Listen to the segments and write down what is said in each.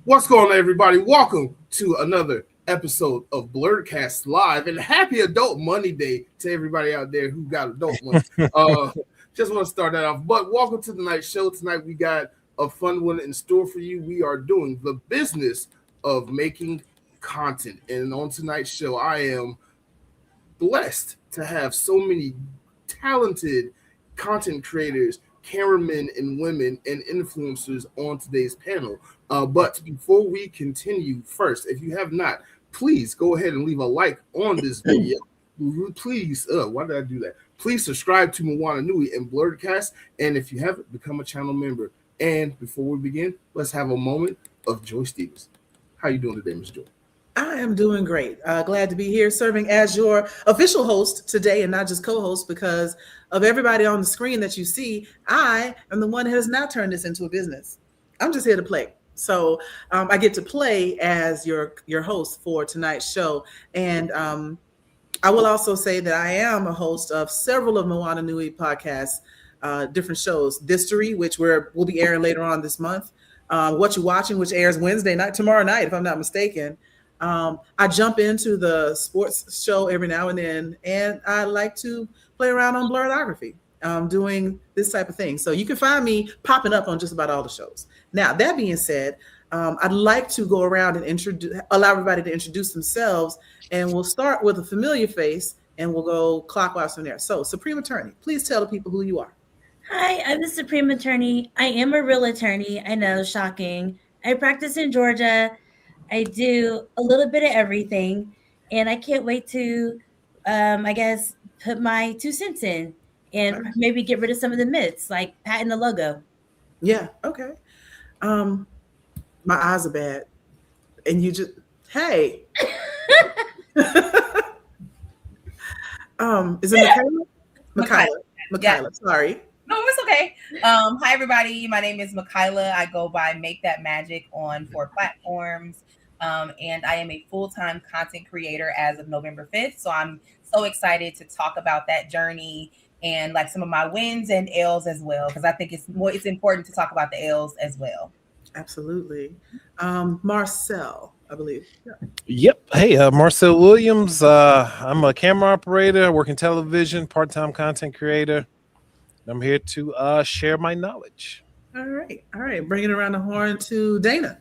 What's going on, everybody? Welcome to another episode of Blerdkast Live, and happy Adult Money Day to everybody out there who got adult money. Just want to start that off. But welcome to tonight's show. Tonight we got a fun one in store for you. We are doing the business of making content, and on tonight's show, I am blessed to have so many talented content creators, cameramen and women, and influencers on today's panel. But before we continue, first, if you have not, please go ahead and leave a like on this video. Please, why did I do that? Please subscribe to Moana Nui and Blerdkast, and if you haven't, become a channel member. And before we begin, let's have a moment of Joy Stevens. How you doing today, Ms. Joy? I am doing great. Glad to be here serving as your official host today and not just co-host, because of everybody on the screen that you see. I am the one that has not turned this into a business. I'm just here to play. So I get to play as your host for tonight's show. And I will also say that I am a host of several of Moana Nui podcasts, different shows. Distory, which we'll be airing later on this month. What You Watching, which airs tomorrow night, if I'm not mistaken. I jump into the sports show every now and then, and I like to play around on Blerdography, doing this type of thing. So you can find me popping up on just about all the shows. Now, that being said, I'd like to go around and allow everybody to introduce themselves, and we'll start with a familiar face, and we'll go clockwise from there. So, Supreme Attorney, please tell the people who you are. Hi, I'm the Supreme Attorney. I am a real attorney. I know, shocking. I practice in Georgia. I do a little bit of everything, and I can't wait to, put my 2 cents in and maybe get rid of some of the myths, like patent the logo. Yeah, okay. My eyes are bad, and you just, hey. Is it Mikyla? Mikyla, sorry. No, it's okay. Hi, everybody. My name is Mikyla. I go by Make That Magic on 4 platforms. And I am a full-time content creator as of November 5th. So I'm so excited to talk about that journey and like some of my wins and L's as well, because I think it's important to talk about the L's as well. Absolutely. Marcel, I believe. Yeah. Yep. Hey, Marcel Williams. I'm a camera operator, working television, part-time content creator. I'm here to share my knowledge. All right. Bringing around the horn to Dana.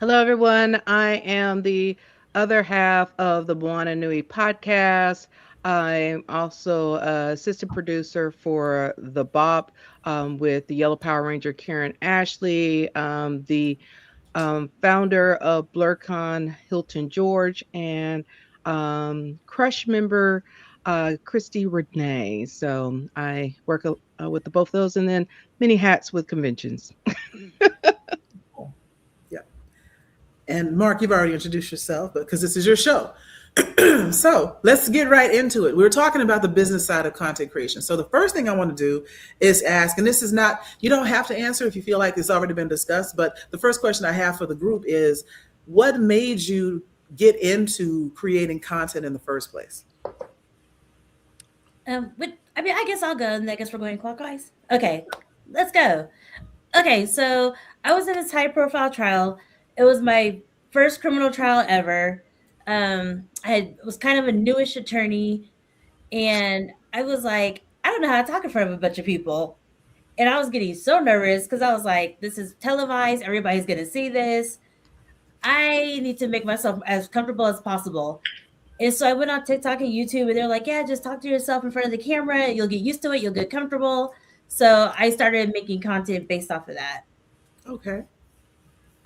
Hello, everyone. I am the other half of the Moana Nui podcast. I'm also assistant producer for the Bebop with the Yellow Power Ranger Karen Ashley, the founder of BlurCon Hilton George, and Crush member Christy Renee. So I work with both of those, and then many hats with conventions. And Marc, you've already introduced yourself, but because this is your show. So let's get right into it. We're talking about the business side of content creation. So the first thing I want to do is ask, and this is not, you don't have to answer if you feel like it's already been discussed, but the first question I have for the group is, what made you get into creating content in the first place? I guess I'll go, and I guess we're going clockwise. Okay, let's go. Okay, so I was in this high-profile trial. It was my first criminal trial ever. I was kind of a newish attorney, and I was like, I don't know how to talk in front of a bunch of people. And I was getting so nervous because I was like, this is televised. Everybody's going to see this. I need to make myself as comfortable as possible. And so I went on TikTok and YouTube, and they're like, yeah, just talk to yourself in front of the camera. You'll get used to it. You'll get comfortable. So I started making content based off of that.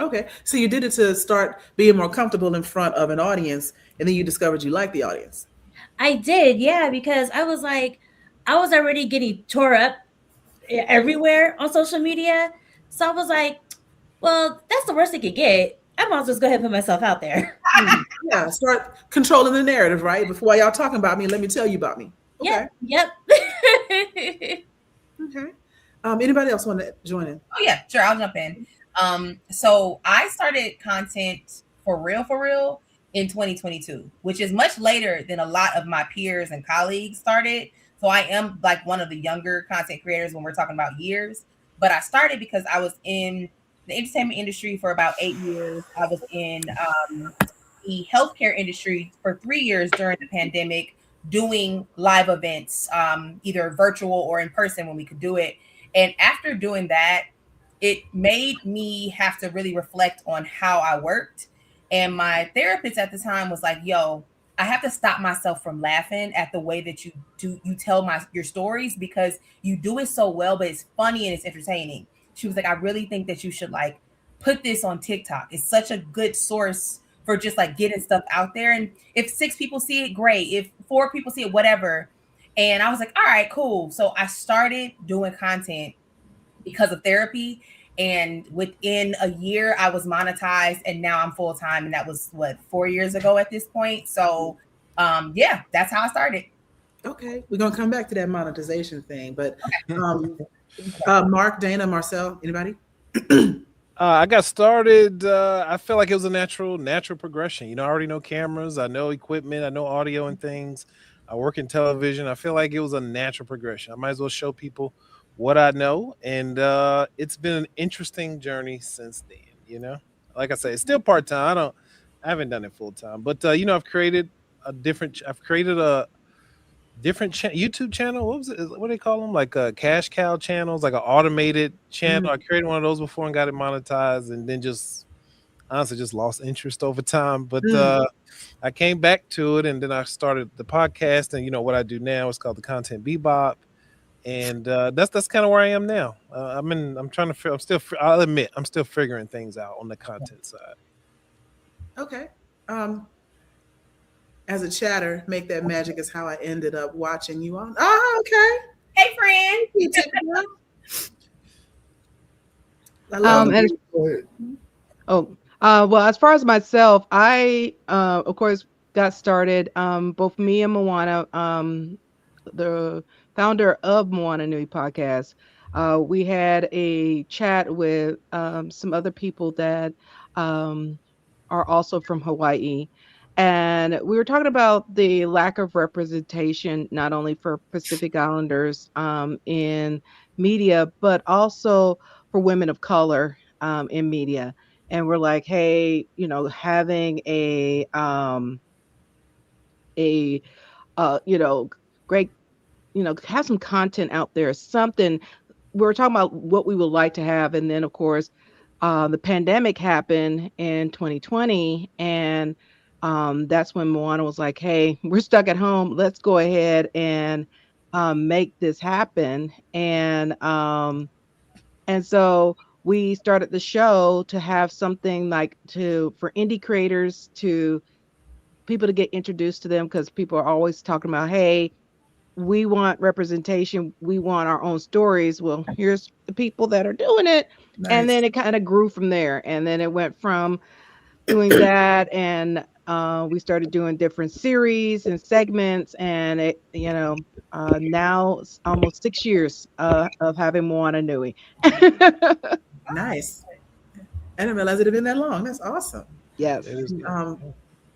Okay, so you did it to start being more comfortable in front of an audience, and then you discovered you liked the audience. I did, yeah, because I was already getting tore up everywhere on social media. So I was like, well, that's the worst it could get. I might as well just go ahead and put myself out there. Yeah, start controlling the narrative, right? Before y'all talking about me, let me tell you about me. Okay. Yep. Okay. Anybody else want to join in? Oh, yeah, sure. I'll jump in. So I started content for real in 2022, which is much later than a lot of my peers and colleagues started. So I am like one of the younger content creators when we're talking about years, but I started because I was in the entertainment industry for about 8 years. I was in the healthcare industry for 3 years during the pandemic, doing live events, either virtual or in person when we could do it. And after doing that, it made me have to really reflect on how I worked. And my therapist at the time was like, yo, I have to stop myself from laughing at the way that you tell your stories, because you do it so well, but it's funny and it's entertaining. She was like, I really think that you should like put this on TikTok. It's such a good source for just like getting stuff out there. And if 6 people see it, great. If 4 people see it, whatever. And I was like, all right, cool. So I started doing content because of therapy. And within a year, I was monetized, and now I'm full time. And that was 4 years ago at this point. So, yeah, that's how I started. Okay, we're gonna come back to that monetization thing, but Marc, Dana, Marcel, anybody? I got started. I feel like it was a natural progression. You know, I already know cameras, I know equipment, I know audio and things. I work in television. I feel like it was a natural progression. I might as well show people what I know, and it's been an interesting journey since then. You know, like I say, it's still part time. I haven't done it full time, but you know, I've created a different YouTube channel. What was it? What do they call them? Like cash cow channels, like an automated channel. I created one of those before and got it monetized, and then just honestly just lost interest over time. But I came back to it, and then I started the podcast. And you know what I do now is called the Content Bebop, and that's kind of where I am now. I'll admit I'm still figuring things out on the content side. Okay. As a chatter, Make That Magic is how I ended up watching you on. Oh, okay. Hey, friend. Well, as far as myself, I of course got started. Both me and Moana, the founder of Moana Nui podcast, we had a chat with some other people that are also from Hawaii. And we were talking about the lack of representation, not only for Pacific Islanders in media, but also for women of color in media. And we're like, hey, you know, having a you know, great, you know, have some content out there, something. We were talking about what we would like to have. And then, of course, the pandemic happened in 2020. And that's when Moana was like, hey, we're stuck at home. Let's go ahead and make this happen. And so we started the show to have something like for indie creators, to people to get introduced to them, because people are always talking about, hey, we want representation. We want our own stories. Well, here's the people that are doing it. Nice. And then it kind of grew from there. And then it went from doing that, and we started doing different series and segments, and it, you know, now it's almost 6 years of having Moana Nui. Nice. I didn't realize it had been that long. That's awesome. Yes.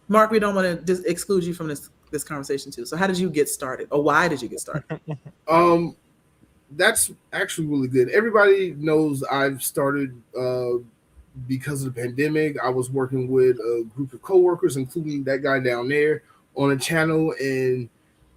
Marc, we don't want to exclude you from this conversation too. So how did you get started, or why did you get started? That's actually really good. Everybody knows I've started because of the pandemic. I was working with a group of coworkers, including that guy down there, on a channel, and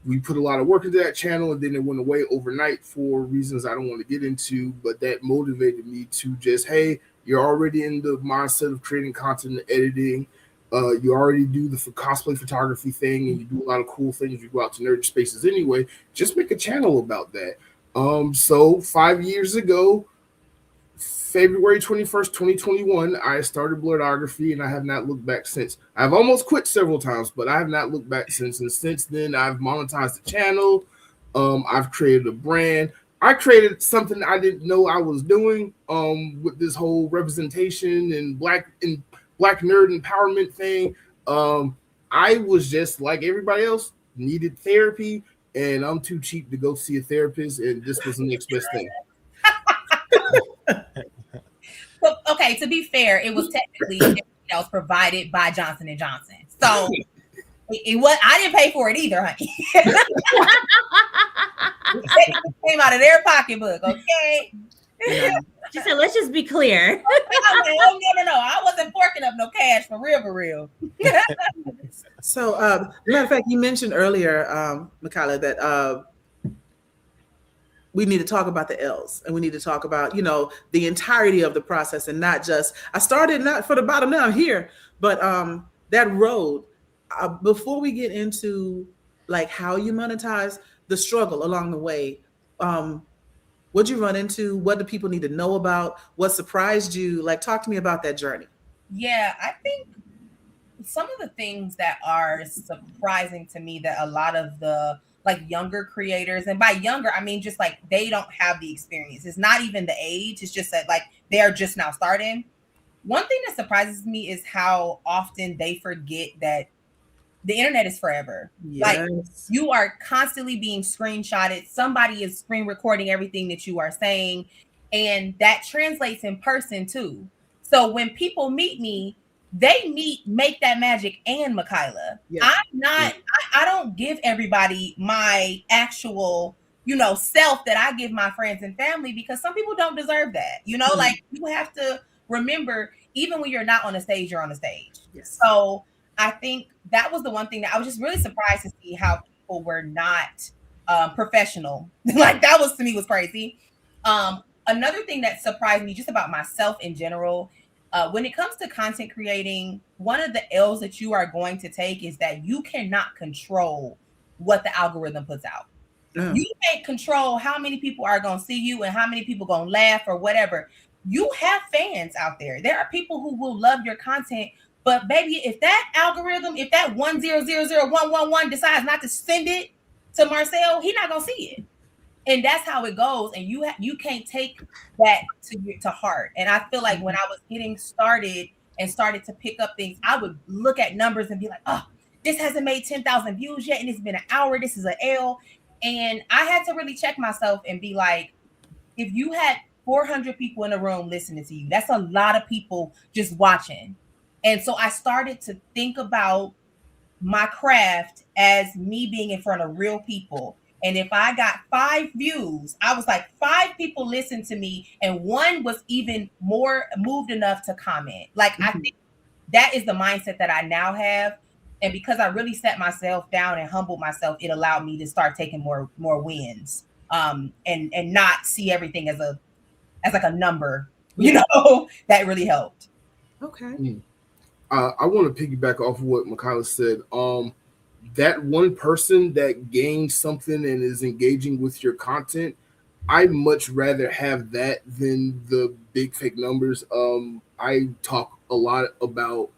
we put a lot of work into that channel, and then it went away overnight for reasons I don't want to get into, but that motivated me to just, hey, you're already in the mindset of creating content and editing. You already do the cosplay photography thing, and you do a lot of cool things. You go out to nerd spaces anyway. Just make a channel about that. So 5 years ago, February 21st, 2021, I started Blerdography, and I have not looked back since. I've almost quit several times, but I have not looked back since. And since then, I've monetized the channel. I've created a brand. I created something I didn't know I was doing with this whole representation and black nerd empowerment thing. I was just like everybody else, needed therapy, and I'm too cheap to go see a therapist, and this was the next best thing. So, okay, to be fair, it was technically that was provided by Johnson & Johnson. So it was, I didn't pay for it either, honey. It came out of their pocketbook, okay? She said, let's just be clear. I'm like, oh, no. I wasn't forking up no cash for real. So, matter of fact, you mentioned earlier, Mikyla, that we need to talk about the L's, and we need to talk about, the entirety of the process, and not just, I started not for the bottom, now I'm here, but that road, before we get into like how you monetize, the struggle along the way, what'd you run into? What do people need to know about? What surprised you? Like, talk to me about that journey. Yeah, I think some of the things that are surprising to me that a lot of the like younger creators, and by younger, I mean just like they don't have the experience. It's not even the age. It's just that like they're just now starting. One thing that surprises me is how often they forget that the internet is forever. Yes. Like you are constantly being screenshotted. Somebody is screen recording everything that you are saying. And that translates in person too. So when people meet me, they meet Make That Magic and Mikyla. Yeah. I'm not, I don't give everybody my actual, self that I give my friends and family, because some people don't deserve that. Like you have to remember, even when you're not on the stage, you're on the stage. Yes. So I think that was the one thing that I was just really surprised to see, how people were not professional. Like that was, to me, was crazy. Another thing that surprised me just about myself in general, when it comes to content creating, one of the L's that you are going to take is that you cannot control what the algorithm puts out. You can't control how many people are going to see you and how many people going to laugh or whatever. You have fans out there. There are people who will love your content, but baby, if that algorithm, if that 1000111 decides not to send it to Marcel, he's not going to see it. And that's how it goes. And you can't take that to heart. And I feel like when I was getting started and started to pick up things, I would look at numbers and be like, oh, this hasn't made 10,000 views yet. And it's been an hour. This is an L. And I had to really check myself and be like, if you had 400 people in a room listening to you, that's a lot of people just watching. And so I started to think about my craft as me being in front of real people. And if I got 5 views, I was like, 5 people listened to me, and 1 was even more moved enough to comment. Like, I think that is the mindset that I now have. And because I really set myself down and humbled myself, it allowed me to start taking more wins, and not see everything as like a number, that really helped. Okay. I want to piggyback off of what Mikyla said. That one person that gains something and is engaging with your content, I'd much rather have that than the big fake numbers. I talk a lot about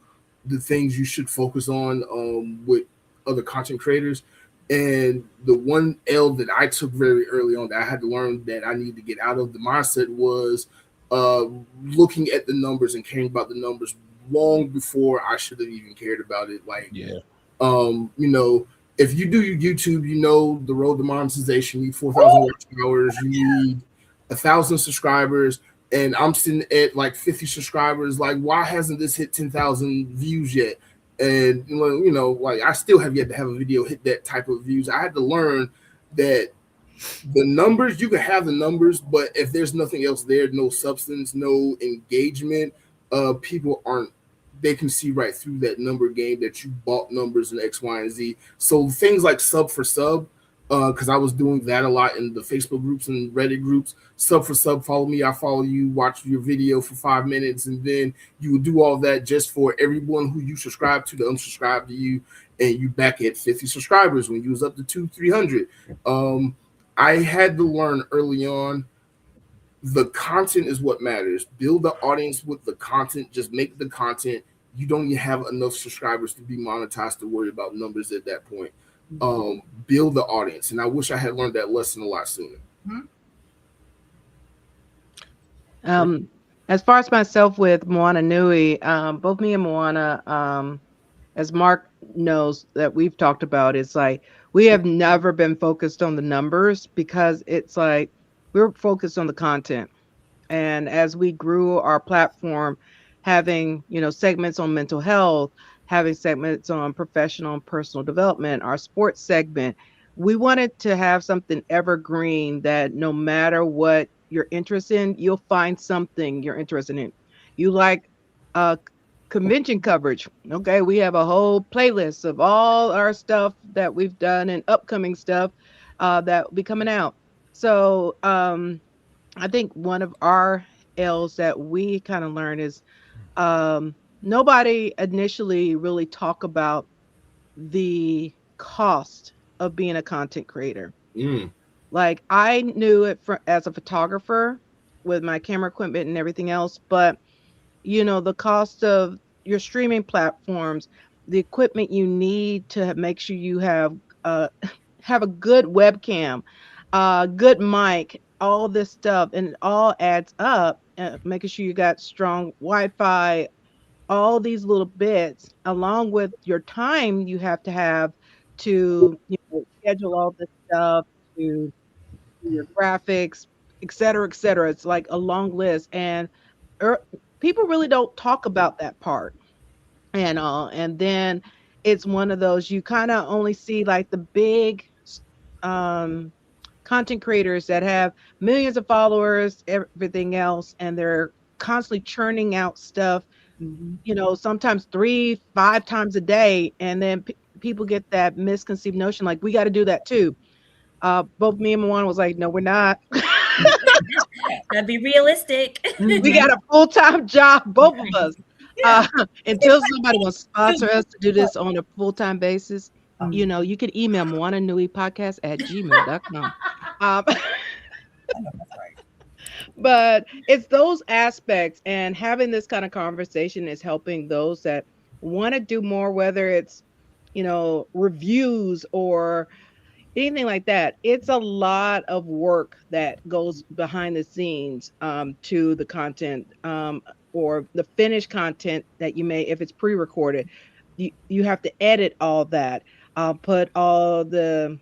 the things you should focus on with other content creators. And the one L that I took very early on that I had to learn that I need to get out of the mindset was looking at the numbers and caring about the numbers long before I should have even cared about it. Like, if you do your YouTube, the road to monetization, you need 4,000 watch hours, you need 1,000 subscribers, and I'm sitting at like 50 subscribers. Like, why hasn't this hit 10,000 views yet? And like I still have yet to have a video hit that type of views. I had to learn that the numbers, you can have the numbers, but if there's nothing else there, no substance, no engagement, people they can see right through that number game that you bought numbers in X, Y, and Z. So things like sub for sub, because I was doing that a lot in the Facebook groups and Reddit groups. Sub for sub, follow me, I follow you, watch your video for 5 minutes, and then you would do all that just for everyone who you subscribe to unsubscribe to you, and you back at 50 subscribers when you was up to 200-300. I had to learn early on, the content is what matters. Build the audience with the content. Just make the content. You don't even have enough subscribers to be monetized to worry about numbers at that point. Build the audience. And I wish I had learned that lesson a lot sooner. As far as myself with Moana Nui, both me and Moana, as Marc knows that we've talked about, it's like we have never been focused on the numbers, because it's like we're focused on the content. And as we grew our platform, having segments on mental health, having segments on professional and personal development, our sports segment, we wanted to have something evergreen that no matter what you're interested in, you'll find something you're interested in. You like uh convention coverage. Okay, we have a whole playlist of all our stuff that we've done and upcoming stuff that will be coming out. So I think one of our L's that we kind of learn is nobody initially really talk about the cost of being a content creator. Mm. Like I knew it as a photographer with my camera equipment and everything else, but the cost of your streaming platforms, the equipment you need to make sure you uh have a good webcam, good mic, all this stuff, and it all adds up. Making sure you got strong Wi-Fi, all these little bits, along with your time you have to schedule all this stuff, to do your graphics, et cetera, et cetera. It's like a long list, and er, people really don't talk about that part. And then it's one of those you kind of only see like the big um content creators that have millions of followers, everything else, and they're constantly churning out stuff, sometimes 3, 5 times a day. And then people get that misconceived notion like we got to do that too. Both me and Moana was like, no, we're not. Gotta be realistic. We got a full-time job, both of us. Until somebody will sponsor us to do this on a full-time basis, you can email Moana Nui podcast at gmail.com. But it's those aspects, and having this kind of conversation is helping those that want to do more, whether it's, reviews or anything like that. It's a lot of work that goes behind the scenes to the content or the finished content that you may, if it's pre-recorded, you have to edit all that, put all the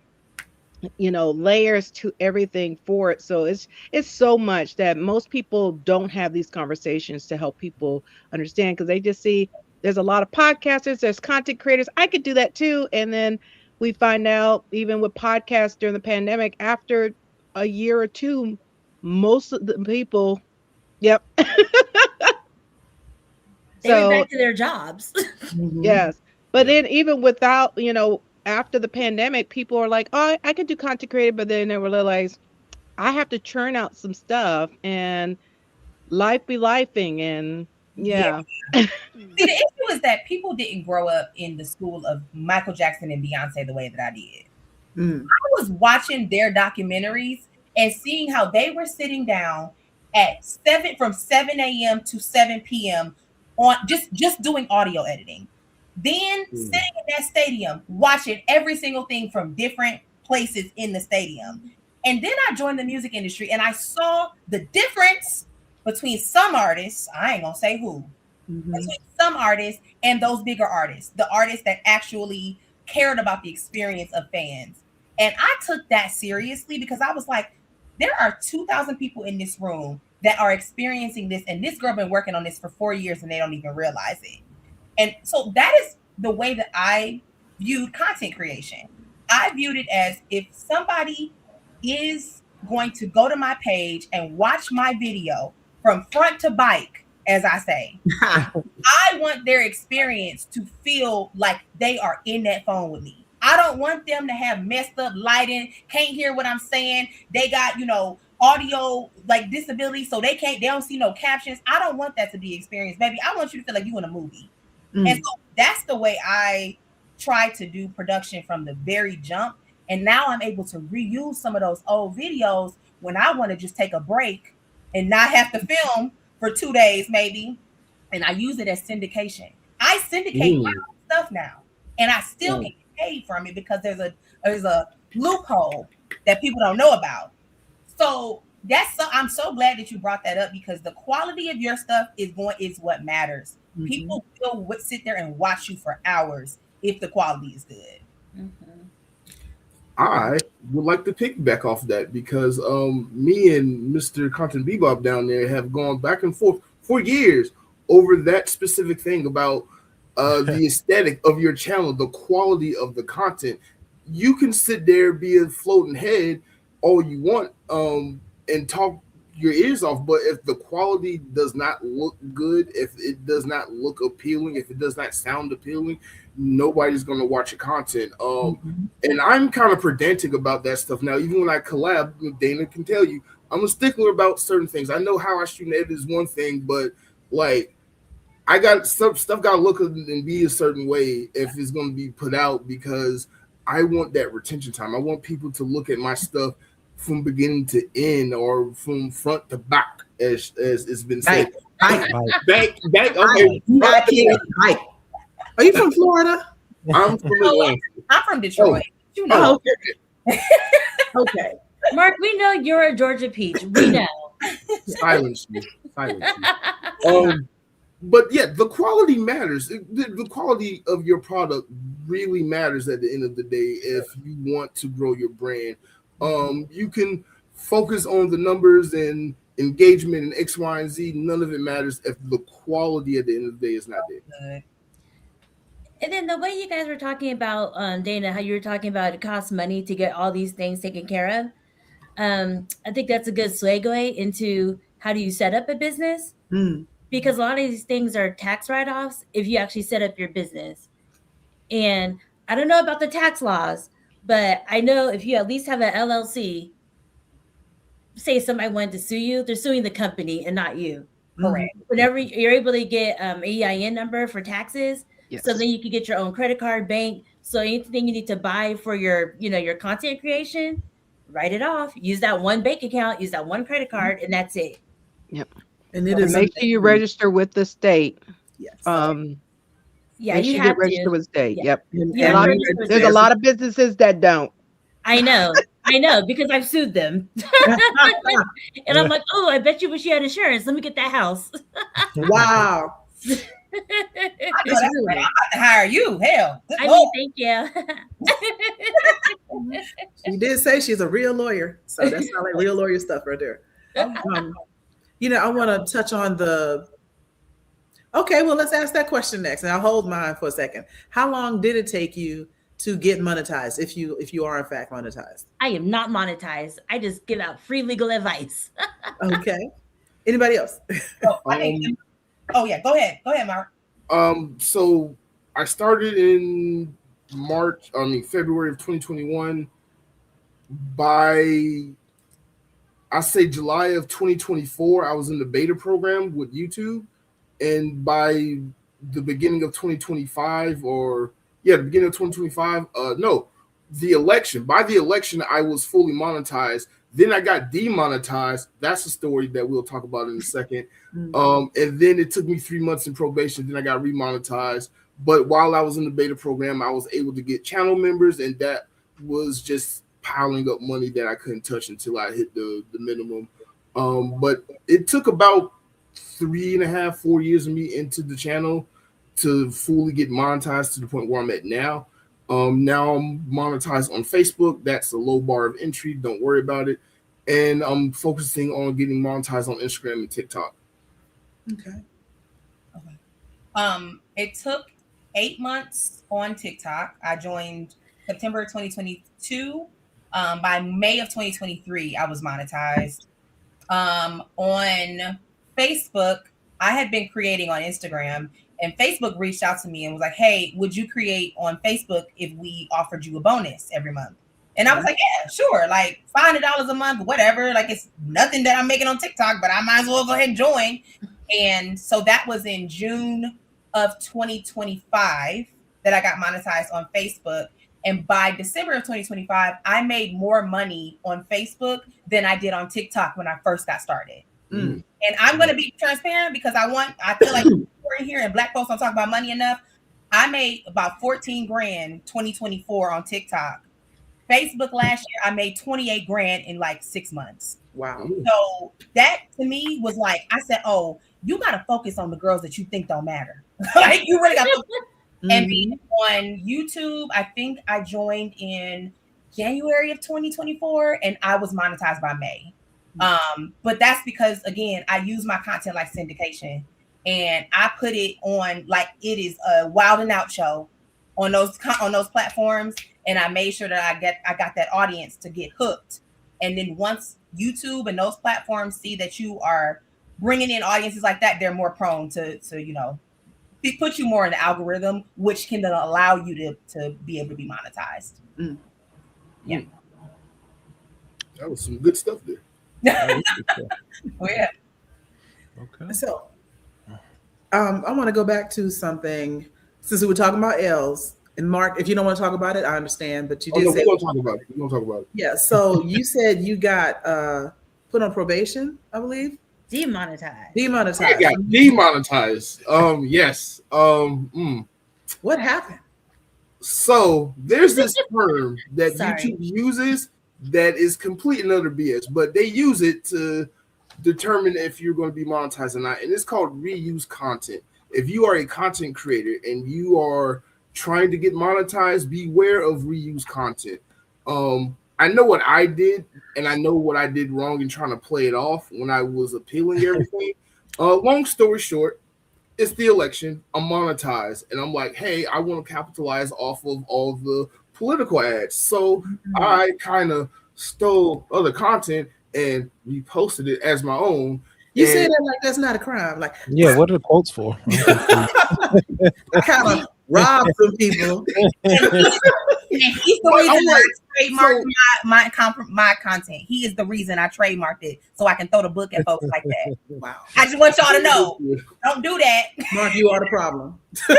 layers to everything for it. So it's so much that most people don't have these conversations to help people understand, because they just see there's a lot of podcasters, there's content creators, I could do that too. And then we find out, even with podcasts during the pandemic, after a year or two, most of the people, yep. They went back to their jobs. Yes. But then even without, after the pandemic, people are like, oh, I could do content creator, but then they realize I have to churn out some stuff and life be lifing. And yeah. See, the issue is that people didn't grow up in the school of Michael Jackson and Beyonce the way that I did. I was watching their documentaries and seeing how they were sitting down at from 7 a.m. to 7 p.m. on just doing audio editing. Then sitting in that stadium, watching every single thing from different places in the stadium. And then I joined the music industry and I saw the difference between some artists, I ain't gonna say who, between some artists and those bigger artists, the artists that actually cared about the experience of fans. And I took that seriously because I was like, there are 2,000 people in this room that are experiencing this. And this girl been working on this for 4 years and they don't even realize it. And so that is the way that I viewed content creation. I viewed it as, if somebody is going to go to my page and watch my video from front to bike, as I say, I want their experience to feel like they are in that phone with me. I don't want them to have messed up lighting, can't hear what I'm saying. They got, audio like disability, so they don't see no captions. I don't want that to be experienced, baby. I want you to feel like you in a movie. And so that's the way I try to do production from the very jump. And now I'm able to reuse some of those old videos when I want to just take a break and not have to film for 2 days, maybe. And I use it as syndication. I syndicate my own stuff now, and I still get paid from it because there's a loophole that people don't know about. So I'm so glad that you brought that up, because the quality of your stuff is what matters. People will sit there and watch you for hours if the quality is good. I would like to piggyback off that, because me and Mr. Content Bebop down there have gone back and forth for years over that specific thing about the aesthetic of your channel, the quality of the content. You can sit there, be a floating head all you want, and talk your ears off. But if the quality does not look good, if it does not look appealing, if it does not sound appealing, nobody's going to watch your content. And I'm kind of pedantic about that stuff now. Even when I collab, Dana can tell you, I'm a stickler about certain things. I know how I shoot an edit is one thing, but like I got some stuff got to look and be a certain way if it's going to be put out, because I want that retention time. I want people to look at my stuff from beginning to end, or from front to back, as it's been said. Back. Okay. Mike. Are you from Florida? I'm from Atlanta. I'm from Detroit. You know. Okay. Mark, we know you're a Georgia peach. We know. Silence me. But yeah, the quality matters. The quality of your product really matters at the end of the day if you want to grow your brand. You can focus on the numbers and engagement and X, Y, and Z. None of it matters if the quality at the end of the day is not there. And then the way you guys were talking about, Dana, how you were talking about it costs money to get all these things taken care of. I think that's a good segue into how do you set up a business? Because a lot of these things are tax write-offs if you actually set up your business. And I don't know about the tax laws, but I know if you at least have an LLC, say somebody wanted to sue you, they're suing the company and not you. Correct. Whenever you're able to get an EIN number for taxes, so then you can get your own credit card, bank. So anything you need to buy for your, your content creation, write it off. Use that one bank account, use that one credit card, and that's it. Yep. And it is make sure you register with the state. Yes. Yeah, you should have get registered to. with state. Yeah. Yep. There's a lot of businesses that don't. I know, because I've sued them. And I'm like, oh, I bet you wish you had insurance. Let me get that house. Wow. I know that's right. I'm about to hire you. Hell. Thank you. She did say she's a real lawyer. So that's not like real lawyer stuff right there. I want to touch on okay, well, let's ask that question next. And I'll hold mine for a second. How long did it take you to get monetized, if you are in fact monetized? I am not monetized. I just give out free legal advice. Okay. Anybody else? Go ahead. Go ahead, Mark. So I started in February of 2021. By I say July of 2024, I was in the beta program with YouTube. And by the beginning of 2025, by the election, I was fully monetized. Then I got demonetized. That's a story that we'll talk about in a second. And then it took me 3 months in probation. Then I got remonetized. But while I was in the beta program, I was able to get channel members, and that was just piling up money that I couldn't touch until I hit the minimum. But it took about 3.5, 4 years of me into the channel to fully get monetized to the point where I'm at now. Now I'm monetized on Facebook. That's a low bar of entry. Don't worry about it. And I'm focusing on getting monetized on Instagram and TikTok. Okay. It took 8 months on TikTok. I joined September 2022. By May of 2023, I was monetized. On Facebook, I had been creating on Instagram, and Facebook reached out to me and was like, hey, would you create on Facebook if we offered you a bonus every month? And I was like, yeah, sure. Like $500 a month, whatever. Like it's nothing that I'm making on TikTok, but I might as well go ahead and join. And so that was in June of 2025 that I got monetized on Facebook. And by December of 2025, I made more money on Facebook than I did on TikTok when I first got started. And I'm going to be transparent because I feel like we're in here and Black folks don't talk about money enough. I made about 14 grand 2024 on TikTok. Facebook last year, I made 28 grand in like 6 months. Wow. So that to me was like, I said, oh, you got to focus on the girls that you think don't matter. Like you really got to focus. And being on YouTube, I think I joined in January of 2024 and I was monetized by May. But that's because, again, I use my content like syndication and I put it on like it is a wild and out show on those platforms. And I made sure that I got that audience to get hooked. And then once YouTube and those platforms see that you are bringing in audiences like that, they're more prone to put you more in the algorithm, which can then allow you to be able to be monetized. Yeah. That was some good stuff there. Oh yeah. Okay. So, I want to go back to something since we were talking about L's. And Mark, if you don't want to talk about it, I understand. But you did say we're gonna talk about it. We're gonna talk about it. Yeah. So you said you got put on probation, I believe. Demonetized. Demonetized. I got demonetized. Yes. What happened? So there's this term that Sorry. YouTube uses that is complete and utter BS, but they use it to determine if you're going to be monetized or not, and it's called reuse content. If you are a content creator and you are trying to get monetized, beware of reuse content. I know what I did, and I know what I did wrong in trying to play it off when I was appealing everything. Long story short, it's the election. I'm monetized, and I'm like, hey, I want to capitalize off of all the political ads. So I kind of stole other content and reposted it as my own. You said that like that's not a crime. Like, Yeah, what are the quotes for? I kind of robbed some people. He's the reason I trademarked my content. He is the reason I trademarked it, so I can throw the book at folks like that. Wow. I just want y'all to know, don't do that. Mark, you are the problem. So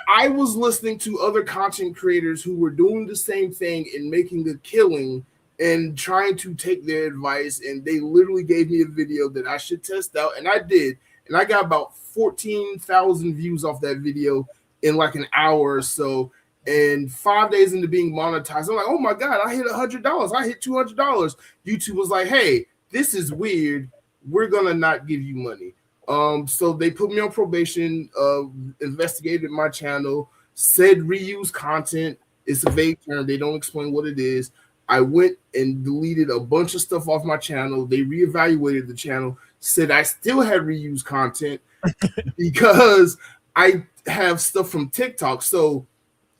I was listening to other content creators who were doing the same thing and making a killing and trying to take their advice, and they literally gave me a video that I should test out, and I did, and I got about 14,000 views off that video in like an hour or so. And 5 days into being monetized, I'm like, oh my God, I hit $100. I hit $200. YouTube was like, hey, this is weird. We're going to not give you money. So they put me on probation, investigated my channel, said reuse content. It's a vague term. They don't explain what it is. I went and deleted a bunch of stuff off my channel. They reevaluated the channel, said I still had reuse content because I have stuff from TikTok. So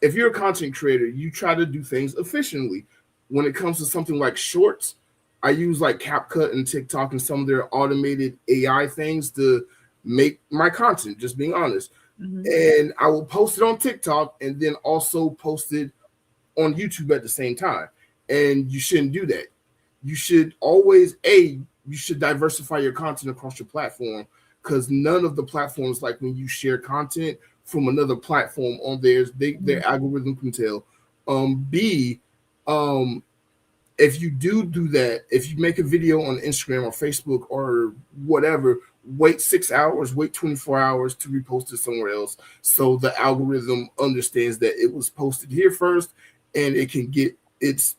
if you're a content creator, you try to do things efficiently. When it comes to something like shorts, I use like CapCut and TikTok and some of their automated AI things to make my content, just being honest. And I will post it on TikTok and then also post it on YouTube at the same time. And you shouldn't do that. You should always, you should diversify your content across your platform, because none of the platforms, like when you share content from another platform on theirs, their algorithm can tell. If you do that, if you make a video on Instagram or Facebook or whatever, wait 6 hours, wait 24 hours to repost it somewhere else, so the algorithm understands that it was posted here first and it can get its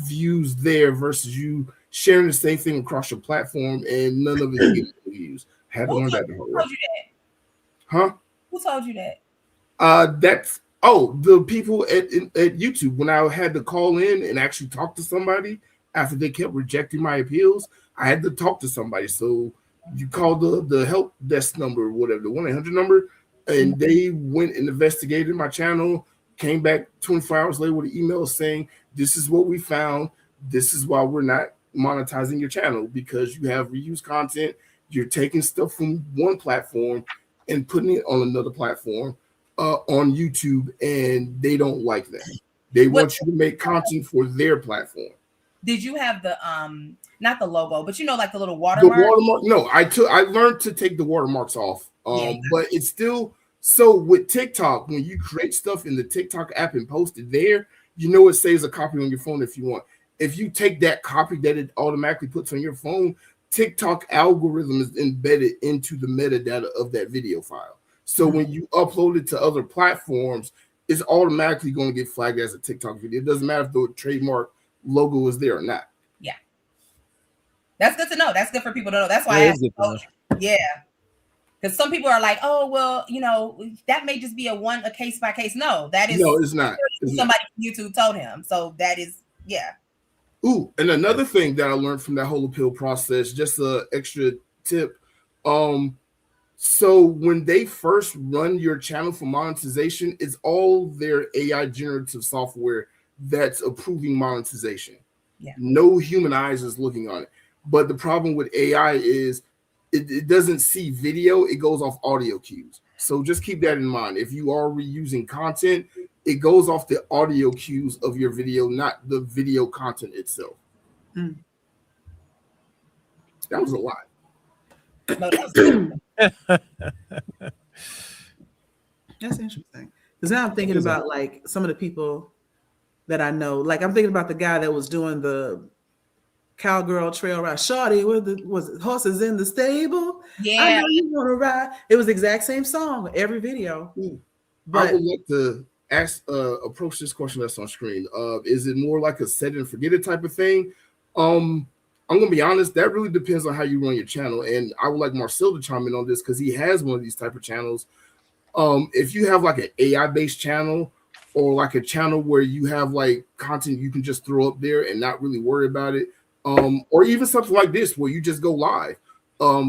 views there versus you sharing the same thing across your platform and none of it getting views. Had to learn that the hard way. Huh? Who told you that? That's the people at YouTube. When I had to call in and actually talk to somebody after they kept rejecting my appeals, I had to talk to somebody. So you call the help desk number or whatever, the 1-800 number, and they went and investigated my channel, came back 24 hours later with an email saying, this is what we found. This is why we're not monetizing your channel, because you have reused content. You're taking stuff from one platform and putting it on another platform on YouTube, and they don't like that. They want you to make content for their platform. Did you have the not the logo, but like the little watermark? The watermark? No, I learned to take the watermarks off. But it's still so with TikTok, when you create stuff in the TikTok app and post it there, it saves a copy on your phone if you want. If you take that copy that it automatically puts on your phone, TikTok algorithm is embedded into the metadata of that video file. So when you upload it to other platforms, it's automatically going to get flagged as a TikTok video. It doesn't matter if the trademark logo is there or not. Yeah. That's good to know. That's good for people to know. That's why I asked. Yeah. Because some people are like, oh, well, that may just be a case by case. No, that is. No, it's not. Somebody from YouTube told him. So that is, yeah. Ooh, and another thing that I learned from that whole appeal process, just an extra tip. So when they first run your channel for monetization, it's all their AI generative software that's approving monetization. Yeah. No human eyes is looking on it. But the problem with AI is it doesn't see video, it goes off audio cues. So just keep that in mind. If you are reusing content, it goes off the audio cues of your video, not the video content itself. Mm. That was a lot. No, that was That's interesting. Because now I'm thinking about like some of the people that I know. Like I'm thinking about the guy that was doing the cowgirl trail ride. Shawty, was it horses in the stable? I Yeah. know you want to ride. It was the exact same song every video. I But would like to approach this question that's on screen. Is it more like a set and forget it type of thing? I'm gonna be honest, that really depends on how you run your channel. And I would like Marcel to chime in on this because he has one of these type of channels. If you have like an AI based channel or like a channel where you have like content you can just throw up there and not really worry about it, or even something like this where you just go live,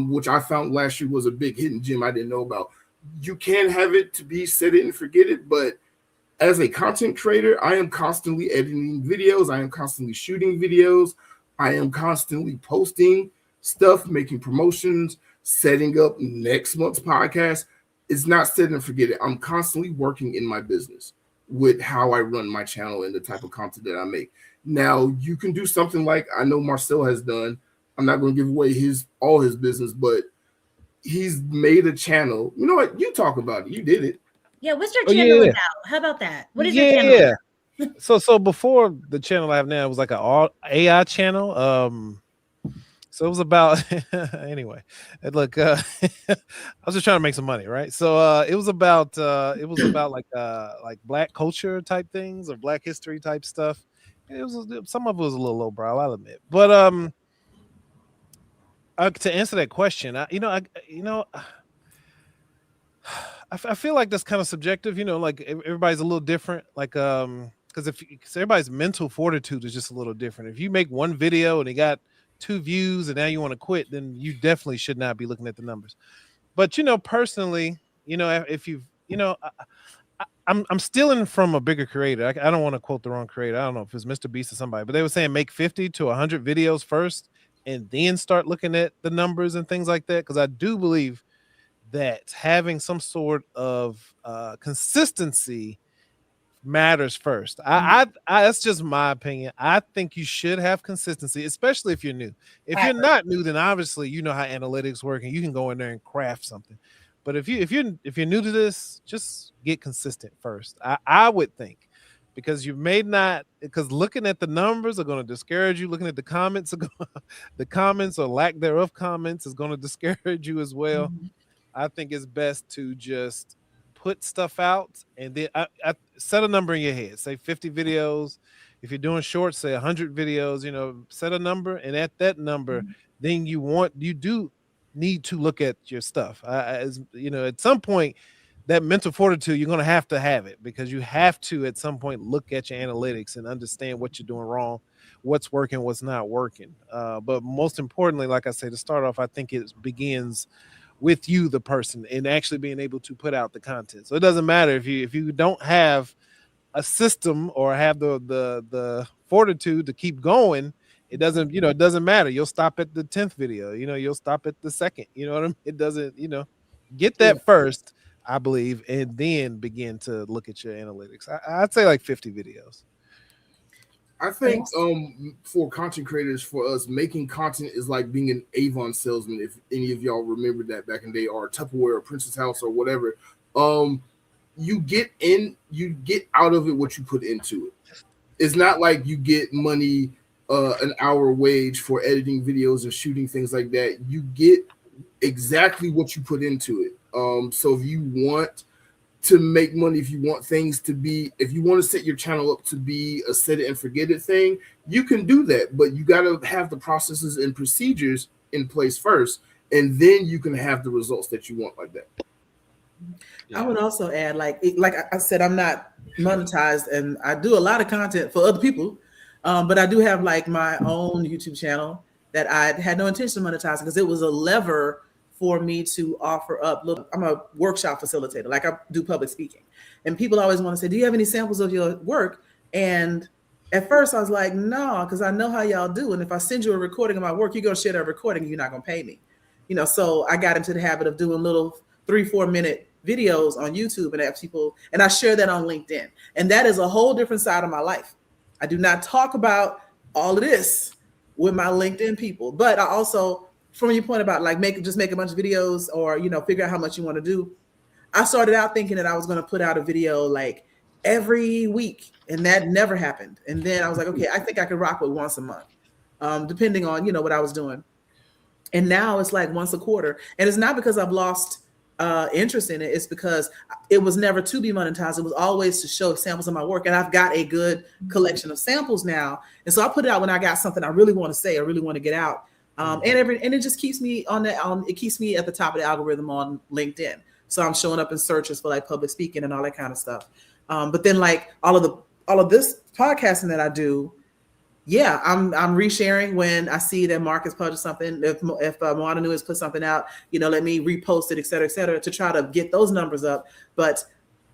which I found last year was a big hidden gem I didn't know about. You can have it to be set it and forget it, but as a content creator, I am constantly editing videos, I am constantly shooting videos, I am constantly posting stuff, making promotions, setting up next month's podcast. It's not set and forget it. I'm constantly working in my business with how I run my channel and the type of content that I make. Now, you can do something like I know Marcel has done. I'm not going to give away all his business, but he's made a channel. You know what? You talk about it. You did it. Yeah, what's your channel about? How about that? What is your channel? Yeah. So before the channel I have now, it was like an AI channel. So it was about anyway. Look, I was just trying to make some money, right? So it was about like Black culture type things or Black history type stuff. Some of it was a little lowbrow, I'll admit. But to answer that question, I feel like that's kind of subjective, like everybody's a little different. Like because everybody's mental fortitude is just a little different. If you make one video and it got 2 views and now you want to quit, then you definitely should not be looking at the numbers. But personally, if you've I'm stealing from a bigger creator. I don't want to quote the wrong creator. I don't know if it's Mr. Beast or somebody, but they were saying make 50 to 100 videos first and then start looking at the numbers and things like that. Because I do believe that having some sort of consistency matters first. I that's just my opinion. I think you should have consistency, especially if you're new. If you're not new, then obviously you know how analytics work and you can go in there and craft something. But if you're new to this, just get consistent first. I would think, because you may not, because looking at the numbers are going to discourage you. Looking at the comments the comments or lack thereof comments is going to discourage you as well. Mhm. I think it's best to just put stuff out and then I set a number in your head. Say 50 videos. If you're doing shorts, say 100 videos. Set a number, and at that number, then you do need to look at your stuff. At some point, that mental fortitude, you're going to have it, because you have to at some point look at your analytics and understand what you're doing wrong, what's working, what's not working. But most importantly, like I say, to start off, I think it begins with you, the person, and actually being able to put out the content. So it doesn't matter if you don't have a system or have the fortitude to keep going. It doesn't matter. You'll stop at the 10th video. You'll stop at the second. You know what I mean? It doesn't. Get that first, I believe, and then begin to look at your analytics. I'd say like 50 videos. I think for content creators, for us, making content is like being an Avon salesman. If any of y'all remember that back in the day, or Tupperware or Princess House or whatever, you get out of it what you put into it. It's not like you get money, an hour wage for editing videos or shooting things like that. You get exactly what you put into it. So if you want to make money, if you want to set your channel up to be a set it and forget it thing, you can do that, but you got to have the processes and procedures in place first, and then you can have the results that you want like that. I would also add, like I said, I'm not monetized, and I do a lot of content for other people, but I do have like my own YouTube channel that I had no intention of monetizing, because it was a lever for me to offer up. Look, I'm a workshop facilitator. Like I do public speaking, and people always want to say, do you have any samples of your work? And At first, I was like, no, because I know how y'all do. And if I send you a recording of my work, you're going to share that recording and you're not going to pay me. So I got into the habit of doing little 3-4 minute videos on YouTube and ask people, and I share that on LinkedIn. And that is a whole different side of my life. I do not talk about all of this with my LinkedIn people, but I also, from your point about like make a bunch of videos or, figure out how much you want to do. I started out thinking that I was going to put out a video like every week, and that never happened. And then I was like, okay, I think I could rock with once a month, depending on what I was doing. And now it's like once a quarter, and it's not because I've lost interest in it. It's because it was never to be monetized. It was always to show samples of my work, and I've got a good collection of samples now. And so I put it out when I got something I really want to say, I really want to get out, and it just keeps me on the it keeps me at the top of the algorithm on LinkedIn. So I'm showing up in searches for like public speaking and all that kind of stuff. But then like all of this podcasting that I do, yeah, I'm resharing when I see that Marc has published something. If Moana Nui has put something out, let me repost it, et cetera, to try to get those numbers up. But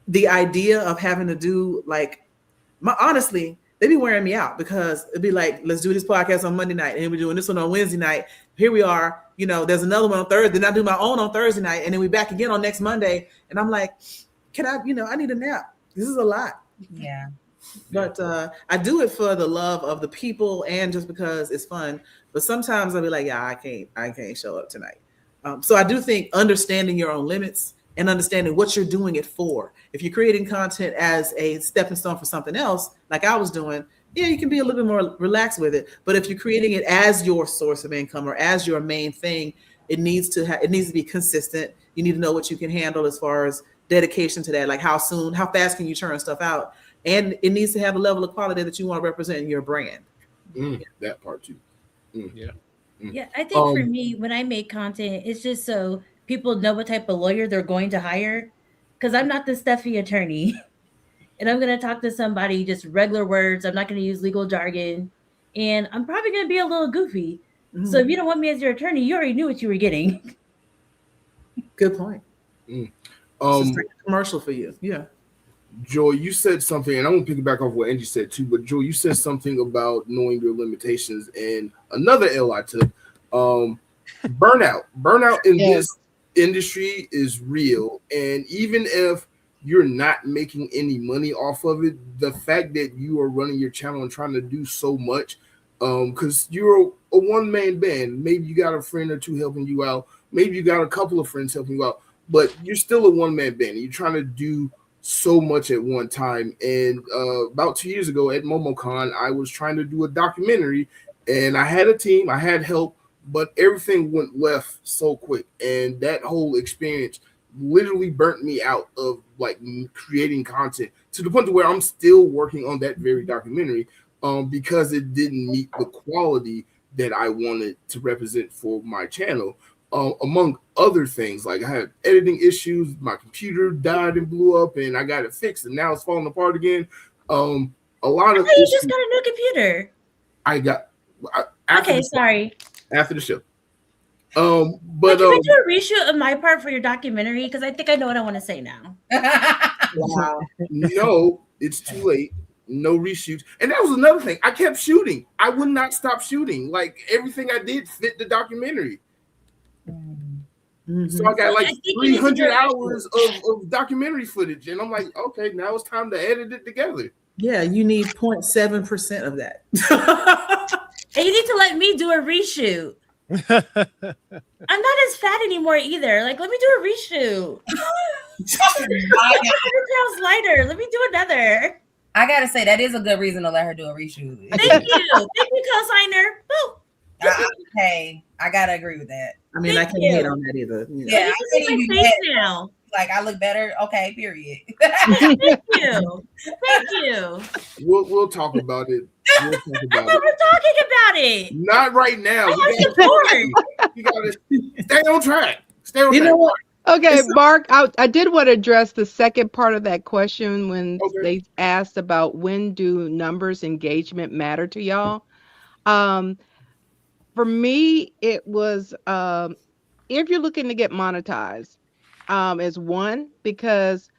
the idea of having to do like, honestly, they be wearing me out because it'd be like, let's do this podcast on Monday night, and we're doing this one on Wednesday night. Here we are, there's another one on Thursday. Then I do my own on Thursday night, and then we back again on next Monday. And I'm like, can I, I need a nap. This is a lot. Yeah. But I do it for the love of the people and just because it's fun. But sometimes I'll be like, yeah, I can't show up tonight. So I do think understanding your own limits and understanding what you're doing it for. If you're creating content as a stepping stone for something else, like I was doing, yeah, you can be a little bit more relaxed with it. But if you're creating it as your source of income or as your main thing, it needs to be consistent. You need to know what you can handle as far as dedication to that. Like how fast can you churn stuff out? And it needs to have a level of quality that you want to represent in your brand. That part too. Yeah. Yeah, I think for me, when I make content, it's just so people know what type of lawyer they're going to hire. Because I'm not the Steffi attorney. And I'm going to talk to somebody just regular words. I'm not going to use legal jargon. And I'm probably going to be a little goofy. Mm-hmm. So if you don't want me as your attorney, you already knew what you were getting. Good point. It's just like a commercial for you. Yeah. Joy, you said something, and I'm going to piggyback off what Angie said too, but Joy, you said something about knowing your limitations, and another L I took, burnout. Burnout in this industry is real, and even if you're not making any money off of it, the fact that you are running your channel and trying to do so much, because you're a one-man band, maybe you got a friend or two helping you out, maybe you got a couple of friends helping you out, but you're still a one-man band, and you're trying to do so much at one time. And about 2 years ago at MomoCon, I was trying to do a documentary, and I had a team, I had help, but everything went left so quick. And that whole experience literally burnt me out of like creating content to the point to where I'm still working on that very documentary because it didn't meet the quality that I wanted to represent for my channel. Among other things, like I had editing issues, my computer died and blew up, and I got it fixed, and now it's falling apart again. A lot of you just got a new computer. I got. Sorry. After the show. But can we do a reshoot of my part for your documentary? Because I think I know what I want to say now. Wow. No, it's too late. No reshoots. And that was another thing. I kept shooting. I would not stop shooting. Like everything I did fit the documentary. Mm-hmm. So I got like 300 hours of documentary footage, and I'm like, okay, now it's time to edit it together. Yeah, you need 0.7% of that. And you need to let me do a reshoot. I'm not as fat anymore either. Like, let me do a reshoot. I'm 100 pounds lighter. Let me do another. I gotta say that is a good reason to let her do a reshoot. Thank you, co-signer. Woo. Hey, I gotta agree with that. I mean, I can't hate on that either. Yeah, I see my face now. Like I look better. Okay, period. Thank you. Thank you. We'll talk about it. I thought we're talking about it. Not right now. You gotta stay on track. Stay on track. You know what? Okay, Marc, I did want to address the second part of that question when they asked about when do numbers engagement matter to y'all. For me, it was if you're looking to get monetized, is one, because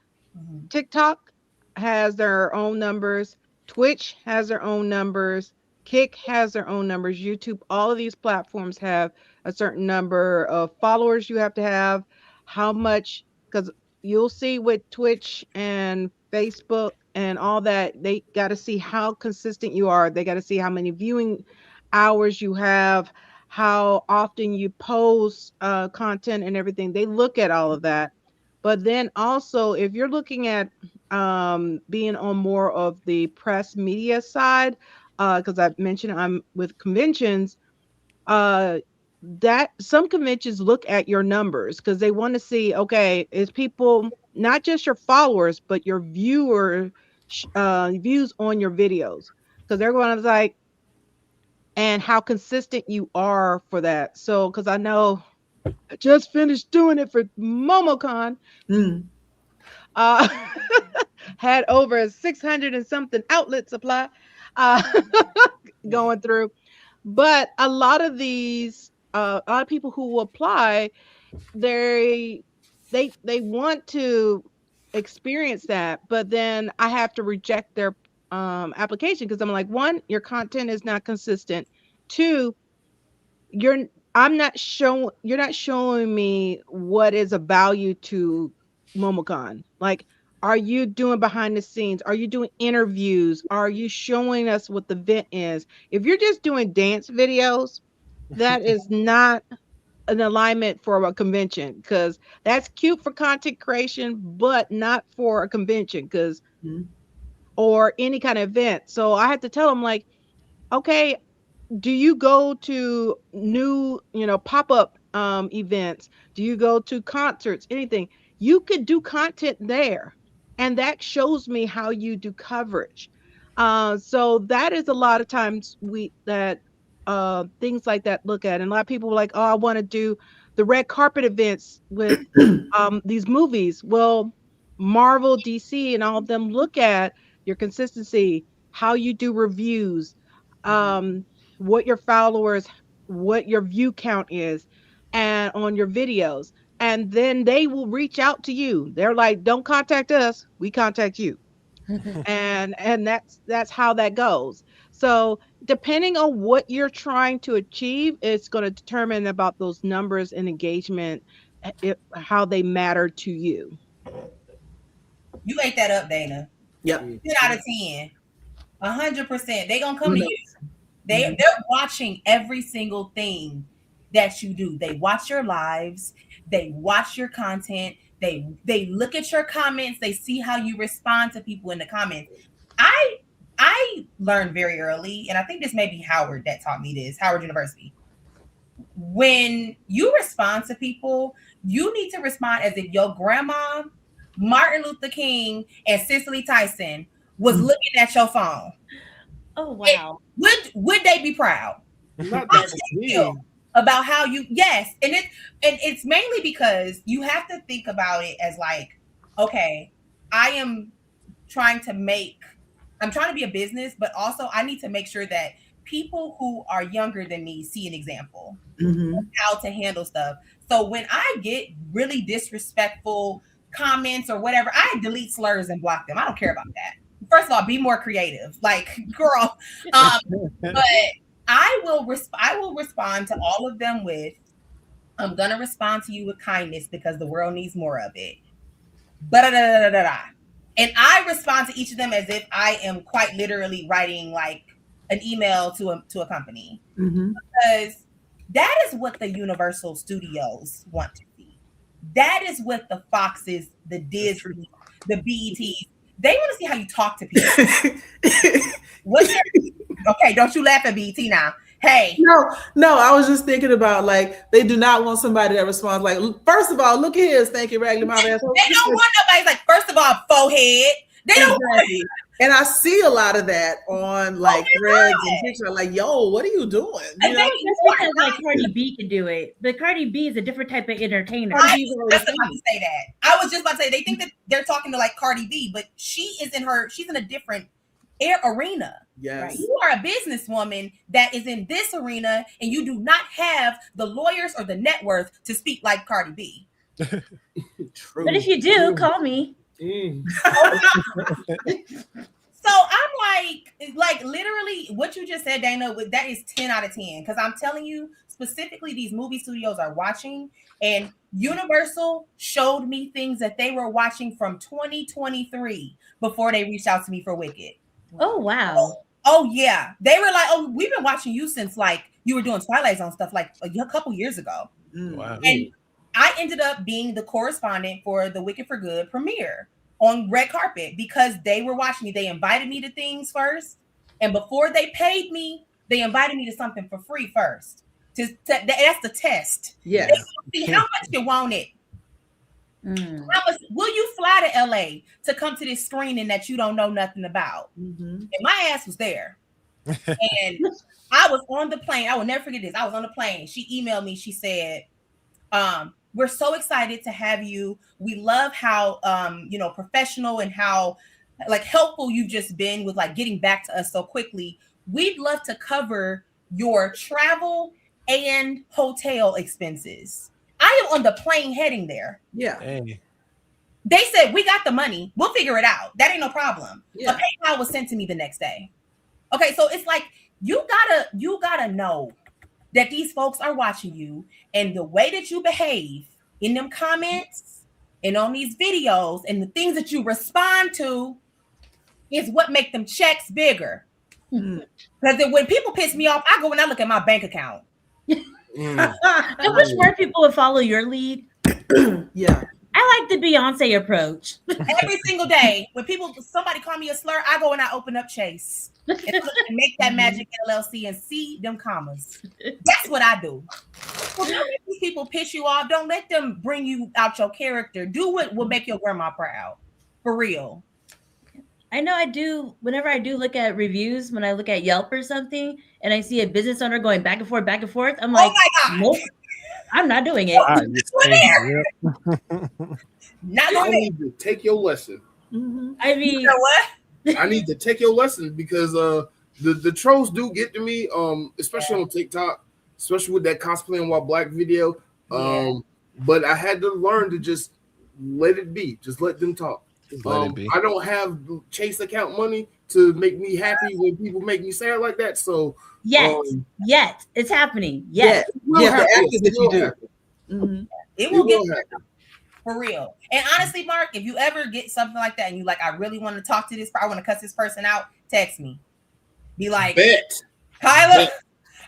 TikTok has their own numbers, Twitch has their own numbers. Kick has their own numbers. YouTube, all of these platforms have a certain number of followers you have to have. How much, because you'll see with Twitch and Facebook and all that, they got to see how consistent you are. They got to see how many viewing hours you have, how often you post content and everything. They look at all of that. But then also, if you're looking at being on more of the press media side, because I mentioned I'm with conventions, that some conventions look at your numbers because they want to see, okay, is people not just your followers, but your views on your videos, because they're going to like, and how consistent you are for that. So, because I know I just finished doing it for MomoCon. Uh, had over 600 and something outlet supply uh, going through. But a lot of these, a lot of people who apply, they want to experience that, but then I have to reject their application because I'm like, one, your content is not consistent. Two, you're not showing me what is a value to MomoCon. Like, are you doing behind the scenes? Are you doing interviews? Are you showing us what the event is? If you're just doing dance videos, that is not an alignment for a convention, because that's cute for content creation, but not for a convention, because or any kind of event. So I had to tell them, like, okay, do you go to new, pop-up events? Do you go to concerts? Anything? You could do content there, and that shows me how you do coverage. So that is a lot of times things like that look at, and a lot of people were like, oh, I want to do the red carpet events with these movies. Well, Marvel, DC, and all of them look at your consistency, how you do reviews, what your followers, what your view count is, and on your videos. And then they will reach out to you. They're like, don't contact us, we contact you. and that's how that goes. So depending on what you're trying to achieve, it's going to determine about those numbers and engagement, how they matter to you. You ate that up, Dana. Yep. 10 out of 10. 100%. They gonna come to you. They're watching every single thing that you do. They watch your lives. They watch your content. They look at your comments. They see how you respond to people in the comments. I learned very early, and I think this may be Howard that taught me this, Howard University. When you respond to people, you need to respond as if your grandma, Martin Luther King, and Cicely Tyson was looking at your phone. Oh wow! Would they be proud? Not How that do you feel about how you? Yes, and it's mainly because you have to think about it as like, okay, I'm trying to be a business, but also I need to make sure that people who are younger than me see an example of how to handle stuff. So when I get really disrespectful comments or whatever, I delete slurs and block them. I don't care about that. First of all, be more creative, like girl. But I will respond to all of them with, I'm gonna respond to you with kindness because the world needs more of it. And I respond to each of them as if I am quite literally writing like an email to a company, because that is what the Universal Studios want to see. That is what the Foxes, the Disney, the BETs, they want to see how you talk to people. Okay, don't you laugh at BET now. Hey. No, I was just thinking about, like, they do not want somebody that responds like, first of all, look at his stinky raggedy mouth asshole. They don't want nobody like, first of all, forehead. They don't want it. And I see a lot of that on like threads and pictures. Like, yo, what are you doing? I think that's because like Cardi B can do it. But Cardi B is a different type of entertainer. I was just about to say that. I was just about to say they think that they're talking to like Cardi B, but she's in a different arena. Yes. Right? You are a businesswoman that is in this arena, and you do not have the lawyers or the net worth to speak like Cardi B. True. But if you do, call me. So I'm like literally what you just said, Dana, that is 10 out of 10. Because I'm telling you, specifically, these movie studios are watching, and Universal showed me things that they were watching from 2023 before they reached out to me for Wicked. Oh, wow. Oh yeah. They were like, oh, we've been watching you since like you were doing Twilight Zone stuff like a couple years ago. Wow. And I ended up being the correspondent for the Wicked for Good premiere on red carpet because they were watching me. They invited me to things first. And before they paid me, they invited me to something for free first. That's the test. Yeah. See how much you want it. How much will you fly to LA to come to this screening that you don't know nothing about? And my ass was there. And I was on the plane. I will never forget this. I was on the plane. She emailed me. She said, we're so excited to have you. We love how professional and how like helpful you've just been with like getting back to us so quickly. We'd love to cover your travel and hotel expenses. I am on the plane heading there. Yeah. Hey. They said, we got the money. We'll figure it out. That ain't no problem. Yeah. A PayPal was sent to me the next day. Okay, so it's like you gotta know that these folks are watching you, and the way that you behave in them comments and on these videos and the things that you respond to is what make them checks bigger. Because when people piss me off, I go and I look at my bank account. I wish more people would follow your lead. Yeah. I like the Beyonce approach. Every single day, when somebody call me a slur, I go and I open up Chase and look and Make That Magic LLC and see them commas. That's what I do. Well, don't let these people piss you off. Don't let them bring you out your character. Do what will make your grandma proud. For real. I know I do. Whenever I do look at reviews, when I look at Yelp or something, and I see a business owner going back and forth, I'm like, oh my God. Nope, I'm not doing it. Not I going need to take your lesson. I mean, you know what? I need to take your lesson because the trolls do get to me, especially on TikTok, especially with that cosplaying while black video. But I had to learn to just let it be. Just let them talk. Let it be. I don't have Chase account money to make me happy when people make me sad like that. So yet it's happening. Yes. The actions that you do. It will get happen. For real. And honestly, Mark, if you ever get something like that and you like, I really want to talk to this, I want to cuss this person out, text me. Be like, Kyla,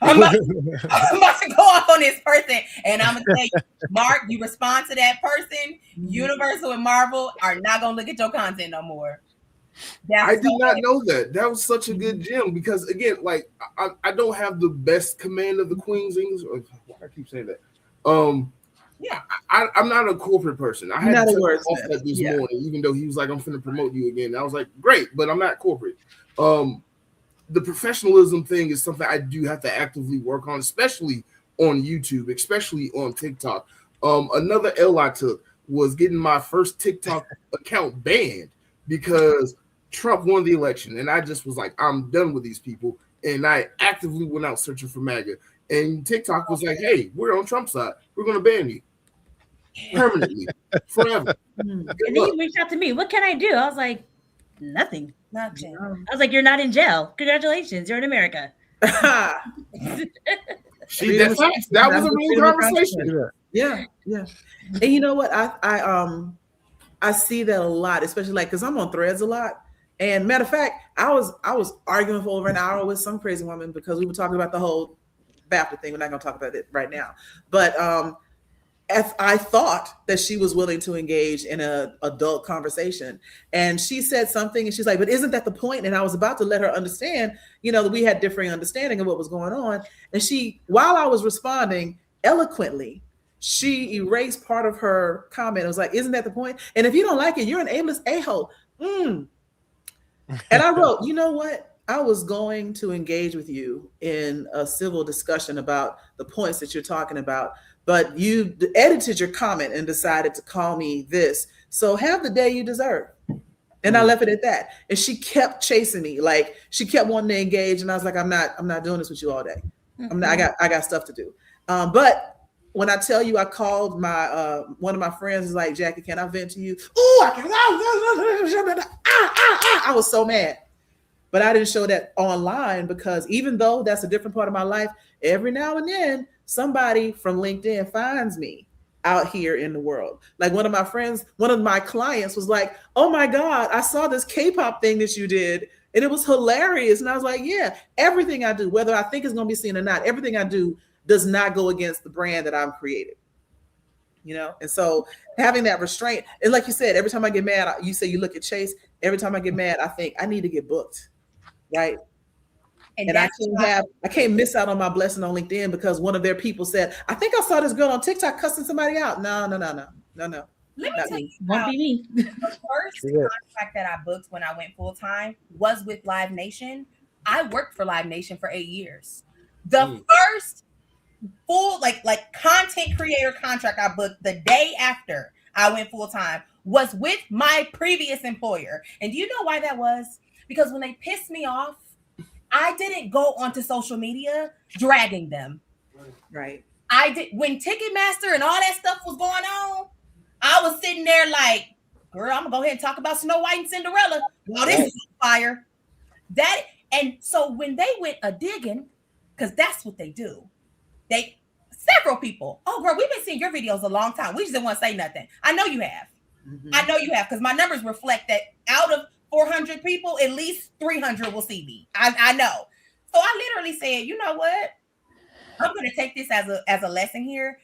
I'm about to go off on this person. And I'm going to say, Mark, you respond to that person, Universal and Marvel are not going to look at your content no more. I did not know that. That was such a good gem because, again, like, I don't have the best command of the Queen's English. Why do I keep saying that? I'm not a corporate person. I had to tell him off that this morning, even though he was like, I'm finna promote you again. I was like, great, but I'm not corporate. The professionalism thing is something I do have to actively work on, especially on YouTube, especially on TikTok. Another L I took was getting my first TikTok account banned because Trump won the election. And I just was like, I'm done with these people. And I actively went out searching for MAGA. And TikTok was like, hey, we're on Trump's side. We're going to ban you permanently, forever. And then he reached out to me. What can I do? I was like, nothing. Nothing. I was like, you're not in jail. Congratulations. You're in America. That was a real conversation. Yeah. And you know what? I see that a lot, especially like because I'm on Threads a lot. And matter of fact, I was arguing for over an hour with some crazy woman because we were talking about the whole BAFTA thing. We're not going to talk about it right now. But I thought that she was willing to engage in an adult conversation. And she said something and she's like, but isn't that the point? And I was about to let her understand, that we had differing understanding of what was going on. And she, while I was responding eloquently, she erased part of her comment. It was like, isn't that the point? And if you don't like it, you're an aimless a-hole. And I wrote, you know what? I was going to engage with you in a civil discussion about the points that you're talking about, but you edited your comment and decided to call me this. So have the day you deserve. And I left it at that. And she kept chasing me. Like she kept wanting to engage. And I was like, I'm not doing this with you all day. I got stuff to do. But when I tell you, I called my one of my friends is like, Jackie, can I vent to you? Oh, I was so mad. But I didn't show that online because even though that's a different part of my life, every now and then somebody from LinkedIn finds me out here in the world. Like one of my friends, one of my clients was like, "Oh my God, I saw this K-pop thing that you did and it was hilarious." And I was like, yeah, everything I do, whether I think it's going to be seen or not, everything I do does not go against the brand that I'm creating. You know? And so having that restraint, and like you said, every time I get mad, you say you look at Chase, every time I get mad, I think I need to get booked. Right. And I can't miss out on my blessing on LinkedIn because one of their people said, "I think I saw this girl on TikTok cussing somebody out." No. Let me tell you, Won't be me. The first contract that I booked when I went full time was with Live Nation. I worked for Live Nation for 8 years. The first full like content creator contract I booked the day after I went full time was with my previous employer. And do you know why that was? Because when they pissed me off, I didn't go onto social media dragging them. Right. I did when Ticketmaster and all that stuff was going on. I was sitting there like, girl, I'm gonna go ahead and talk about Snow White and Cinderella. Oh, this is fire. And so when they went a digging, because that's what they do. Several people. "Oh, girl, we've been seeing your videos a long time. We just didn't want to say nothing." I know you have. Mm-hmm. I know you have, because my numbers reflect that out of 400 people, at least 300 will see me. I know. So I literally said, you know what? I'm going to take this as a lesson here.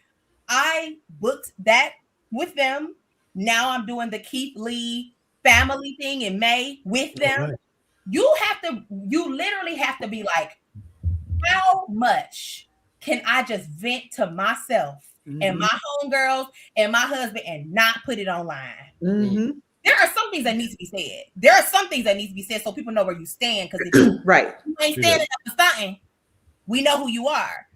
I booked that with them. Now I'm doing the Keith Lee family thing in May with them. Right. You literally have to be like, how much can I just vent to myself and my homegirls and my husband and not put it online? Mm-hmm. There are some things that need to be said. So people know where you stand. Because if you ain't standing up for something, we know who you are.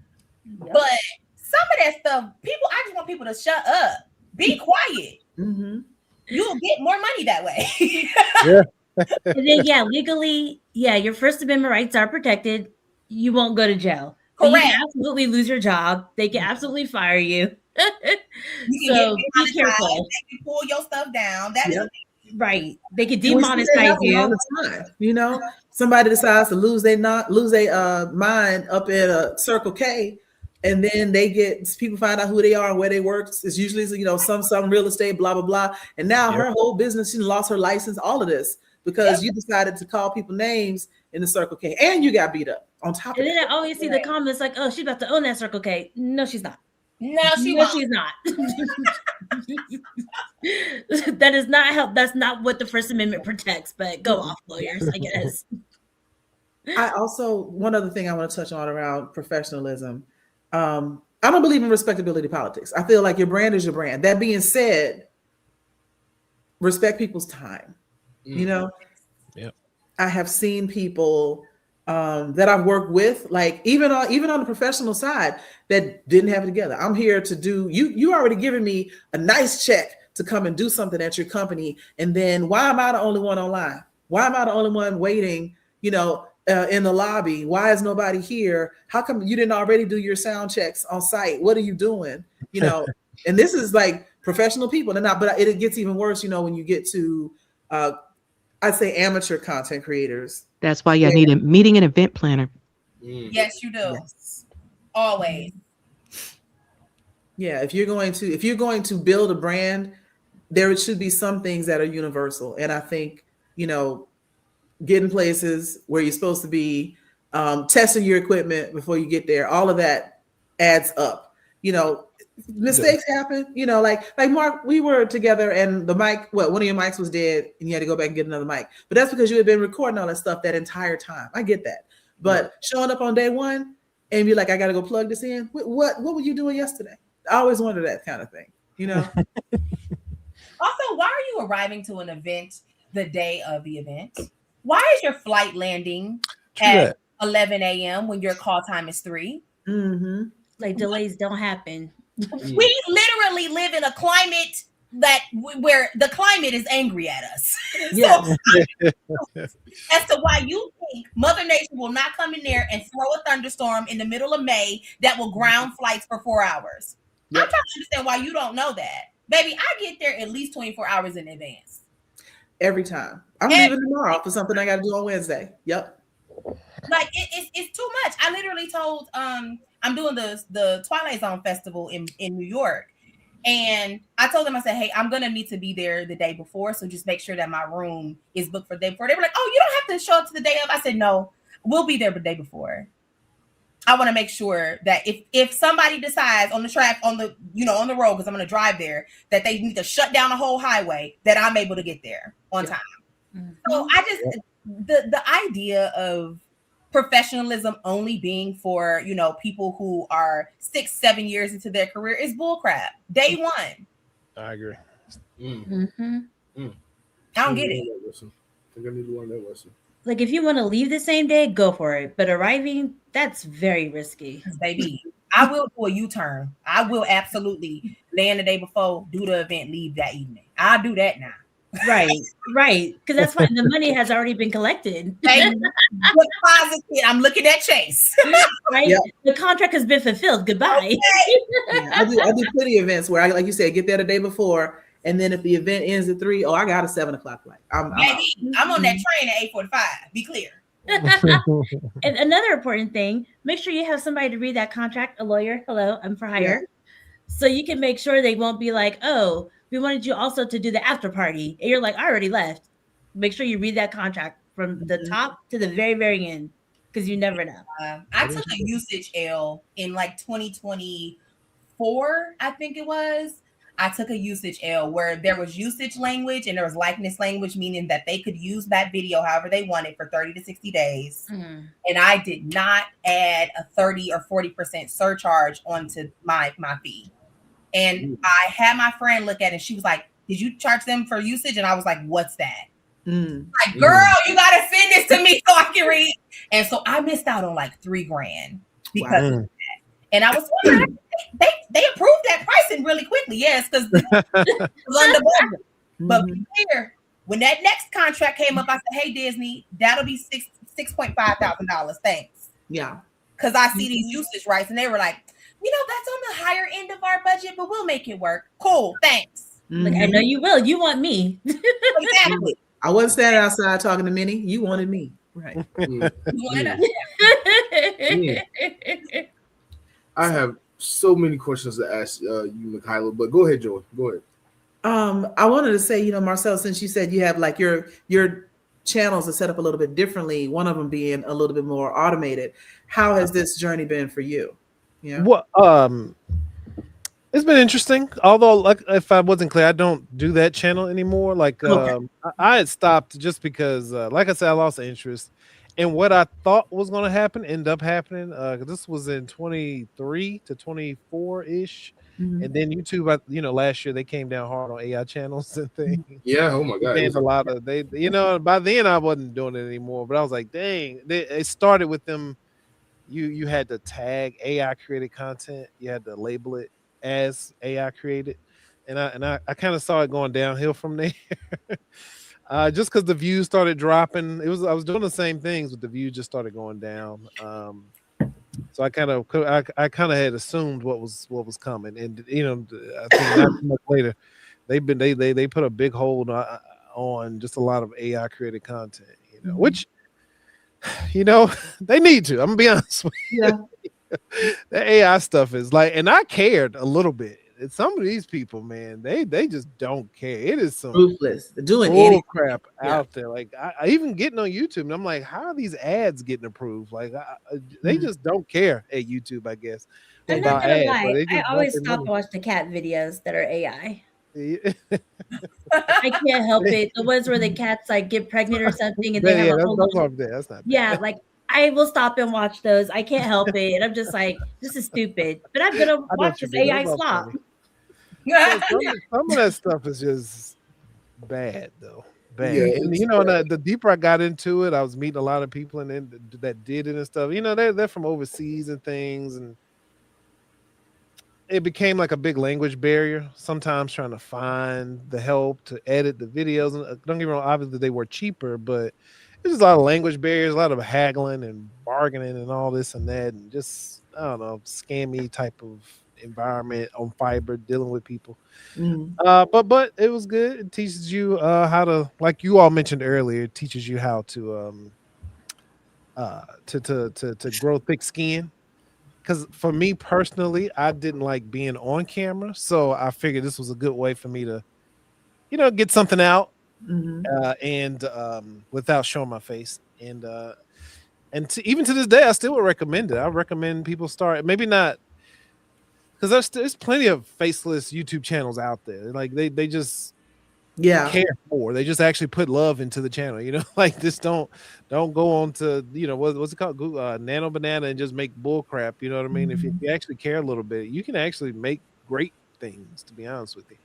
Yep. But some of that stuff, I just want people to shut up. Be quiet. Mm-hmm. You'll get more money that way. And then, legally, your First Amendment rights are protected. You won't go to jail. Correct. You can absolutely lose your job. They can absolutely fire you. So be careful. They can pull your stuff down. That is right. They can demonetize you all the time. You know, somebody decides to lose their mind up at a Circle K, and then people find out who they are and where they work. It's usually some real estate, blah blah blah. And now her whole business, she lost her license. All of this because you decided to call people names in the Circle K, and you got beat up on top of it. And then I always see the comments like, "Oh, she's about to own that Circle K." No, she's not. No, she's not. That does not help. That's not what the First Amendment protects. But go off, lawyers, I guess. One other thing I want to touch on around professionalism. I don't believe in respectability politics. I feel like your brand is your brand. That being said, respect people's time. You know, I have seen people that I've worked with, like even on the professional side, that didn't have it together. I'm here to do, you already given me a nice check to come and do something at your company. And then why am I the only one online? Why am I the only one waiting, in the lobby? Why is nobody here? How come you didn't already do your sound checks on site? What are you doing? And this is like professional people. But it gets even worse, when you get to, I'd say amateur content creators. That's why you need a meeting and event planner. Yes, you do. Yes. Always. Yeah, if you're going to build a brand, there should be some things that are universal. And I think, getting places where you're supposed to be, testing your equipment before you get there, all of that adds up. Mistakes happen, like Marc, we were together and the mic, one of your mics was dead and you had to go back and get another mic. But that's because you had been recording all that stuff that entire time. I get that. But showing up on day one and be like, I got to go plug this in. What were you doing yesterday? I always wonder that kind of thing, Also, why are you arriving to an event the day of the event? Why is your flight landing at 11 a.m. when your call time is 3? Mm-hmm. Like delays don't happen. We literally live in a climate where the climate is angry at us. Yeah. So, as to why you think Mother Nature will not come in there and throw a thunderstorm in the middle of May that will ground flights for 4 hours. I'm trying to understand why you don't know that. Baby, I get there at least 24 hours in advance. Every time. I'm Every- leaving tomorrow for something I got to do on Wednesday. Yep. Like it's too much. I literally told I'm doing the Twilight Zone festival in New York, and I told them, I said, hey, I'm gonna need to be there the day before, so just make sure that my room is booked for the day before. They were like, oh, you don't have to show up to the day of. I said, no, we'll be there the day before. I want to make sure that if somebody decides on the track on the on the road, because I'm going to drive there, that they need to shut down the whole highway, that I'm able to get there on time. Mm-hmm. So I just the idea of professionalism only being for people who are 6-7 years into their career is bullcrap. Day one. I agree. Mm-hmm. I don't get it. I think I need to learn that lesson. Like, if you want to leave the same day, go for it. But arriving, that's very risky. Baby, I will do a U-turn. I will absolutely land the day before, do the event, leave that evening. I'll do that now. Right. Because that's fine. The money has already been collected. I'm looking at Chase. Right? Yep. The contract has been fulfilled. Goodbye. Okay. Yeah, I do plenty of events where I, like you said, get there the day before. And then if the event ends at 3, I got a 7:00 flight. I'm on that train at 8:45. Be clear. And another important thing, make sure you have somebody to read that contract, a lawyer. Hello, I'm for hire. Yeah. So you can make sure they won't be like, oh, we wanted you also to do the after party. And you're like, I already left. Make sure you read that contract from the top to the very, very end, because you never know. I took a usage L in like 2024, I think it was. I took a usage L where there was usage language and there was likeness language, meaning that they could use that video however they wanted for 30 to 60 days. Mm. And I did not add a 30 or 40% surcharge onto my fee. And I had my friend look at it and she was like, did you charge them for usage? And I was like, what's that? Like, girl, you got to send this to me so I can read. And so I missed out on like $3,000 because of that. And I was wondering, they approved that pricing really quickly, yes, because it was under budget. But be clear, when that next contract came up, I said, hey, Disney, that'll be $6,500. Thanks. Yeah. Because I see these usage rights, and they were like, that's on the higher end of our budget, but we'll make it work. Cool, thanks. Like, I know you will. You want me. Exactly. I wasn't standing outside talking to Minnie. You wanted me. Right. You wanted us. I have so many questions to ask you, Mikyla, but go ahead, Joy. Go ahead. I wanted to say, Marcel, since you said you have like your channels are set up a little bit differently, one of them being a little bit more automated. How has this journey been for you? Yeah. Well, it's been interesting. Although, like, if I wasn't clear, I don't do that channel anymore. Like, I had stopped just because, like I said, I lost interest. And what I thought was going to happen ended up happening. This was in 23 to 24 ish, and then YouTube, last year they came down hard on AI channels and things. Yeah, oh my god, a lot of by then I wasn't doing it anymore. But I was like, dang, it started with them. You had to tag AI created content. You had to label it as AI created, and I kind of saw it going downhill from there. Just because the views started dropping, I was doing the same things, but the views just started going down. So I kind of had assumed what was coming, and I think not too much later, they put a big hold on just a lot of AI created content, which they need to. I'm gonna be honest with you. Yeah. The AI stuff is like, and I cared a little bit. Some of these people, man, they just don't care. It is some ruthless. They're doing bull crap out there. Like I even getting on YouTube, and I'm like, how are these ads getting approved? Like they just don't care at YouTube, I guess. I'm not gonna lie. I always stop and watch the cat videos that are AI. I can't help it. The ones where the cats like get pregnant or something, and they have a whole that's not bad. Yeah, like I will stop and watch those. I can't help it. And I'm just like, this is stupid. But I'm gonna watch this AI slop. Some of that stuff is just bad, though. Bad. Yeah, and the deeper I got into it, I was meeting a lot of people that did it and stuff. They're from overseas and things, and it became like a big language barrier. Sometimes trying to find the help to edit the videos. And don't get me wrong, obviously they were cheaper, but there's just a lot of language barriers, a lot of haggling and bargaining and all this and that, and just I don't know, scammy type of environment on fiber, dealing with people. Mm. But it was good. It teaches you how to, like you all mentioned earlier, it teaches you how to grow thick skin. Because for me personally, I didn't like being on camera, so I figured this was a good way for me to, get something out, Mhm. and without showing my face. And even to this day, I still would recommend it. I recommend people start, maybe not, because there's plenty of faceless YouTube channels out there. Like they just Yeah. care more. They just actually put love into the channel. Like just don't go on to what's it called, Google, Nano Banana, and just make bull crap. You know what I mean? If Mhm. you actually care a little bit, you can actually make great things. To be honest with you.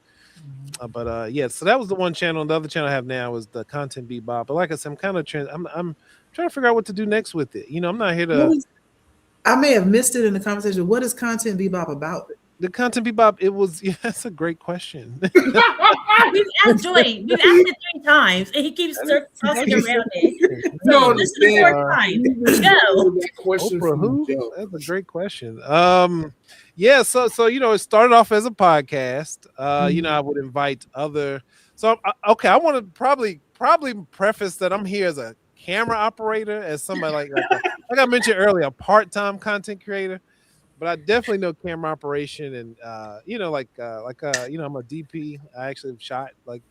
But yeah, so that was the one channel. The other channel I have now is the Content Bebop. But like I said, I'm kind of I'm trying to figure out what to do next with it. I'm not here to. I may have missed it in the conversation. What is Content Bebop about? The Content Bebop, it was, yeah, that's a great question. We've asked Joy. We've asked it 3 times, and he keeps tossing around it. So this is the 4th time. Go. Question Oprah, from who? Joe. That's a great question. Yeah, so it started off as a podcast. I would invite other. So okay, I want to probably preface that I'm here as a camera operator, as somebody like I mentioned earlier, a part-time content creator. But I definitely know camera operation, and I'm a DP. I actually have shot like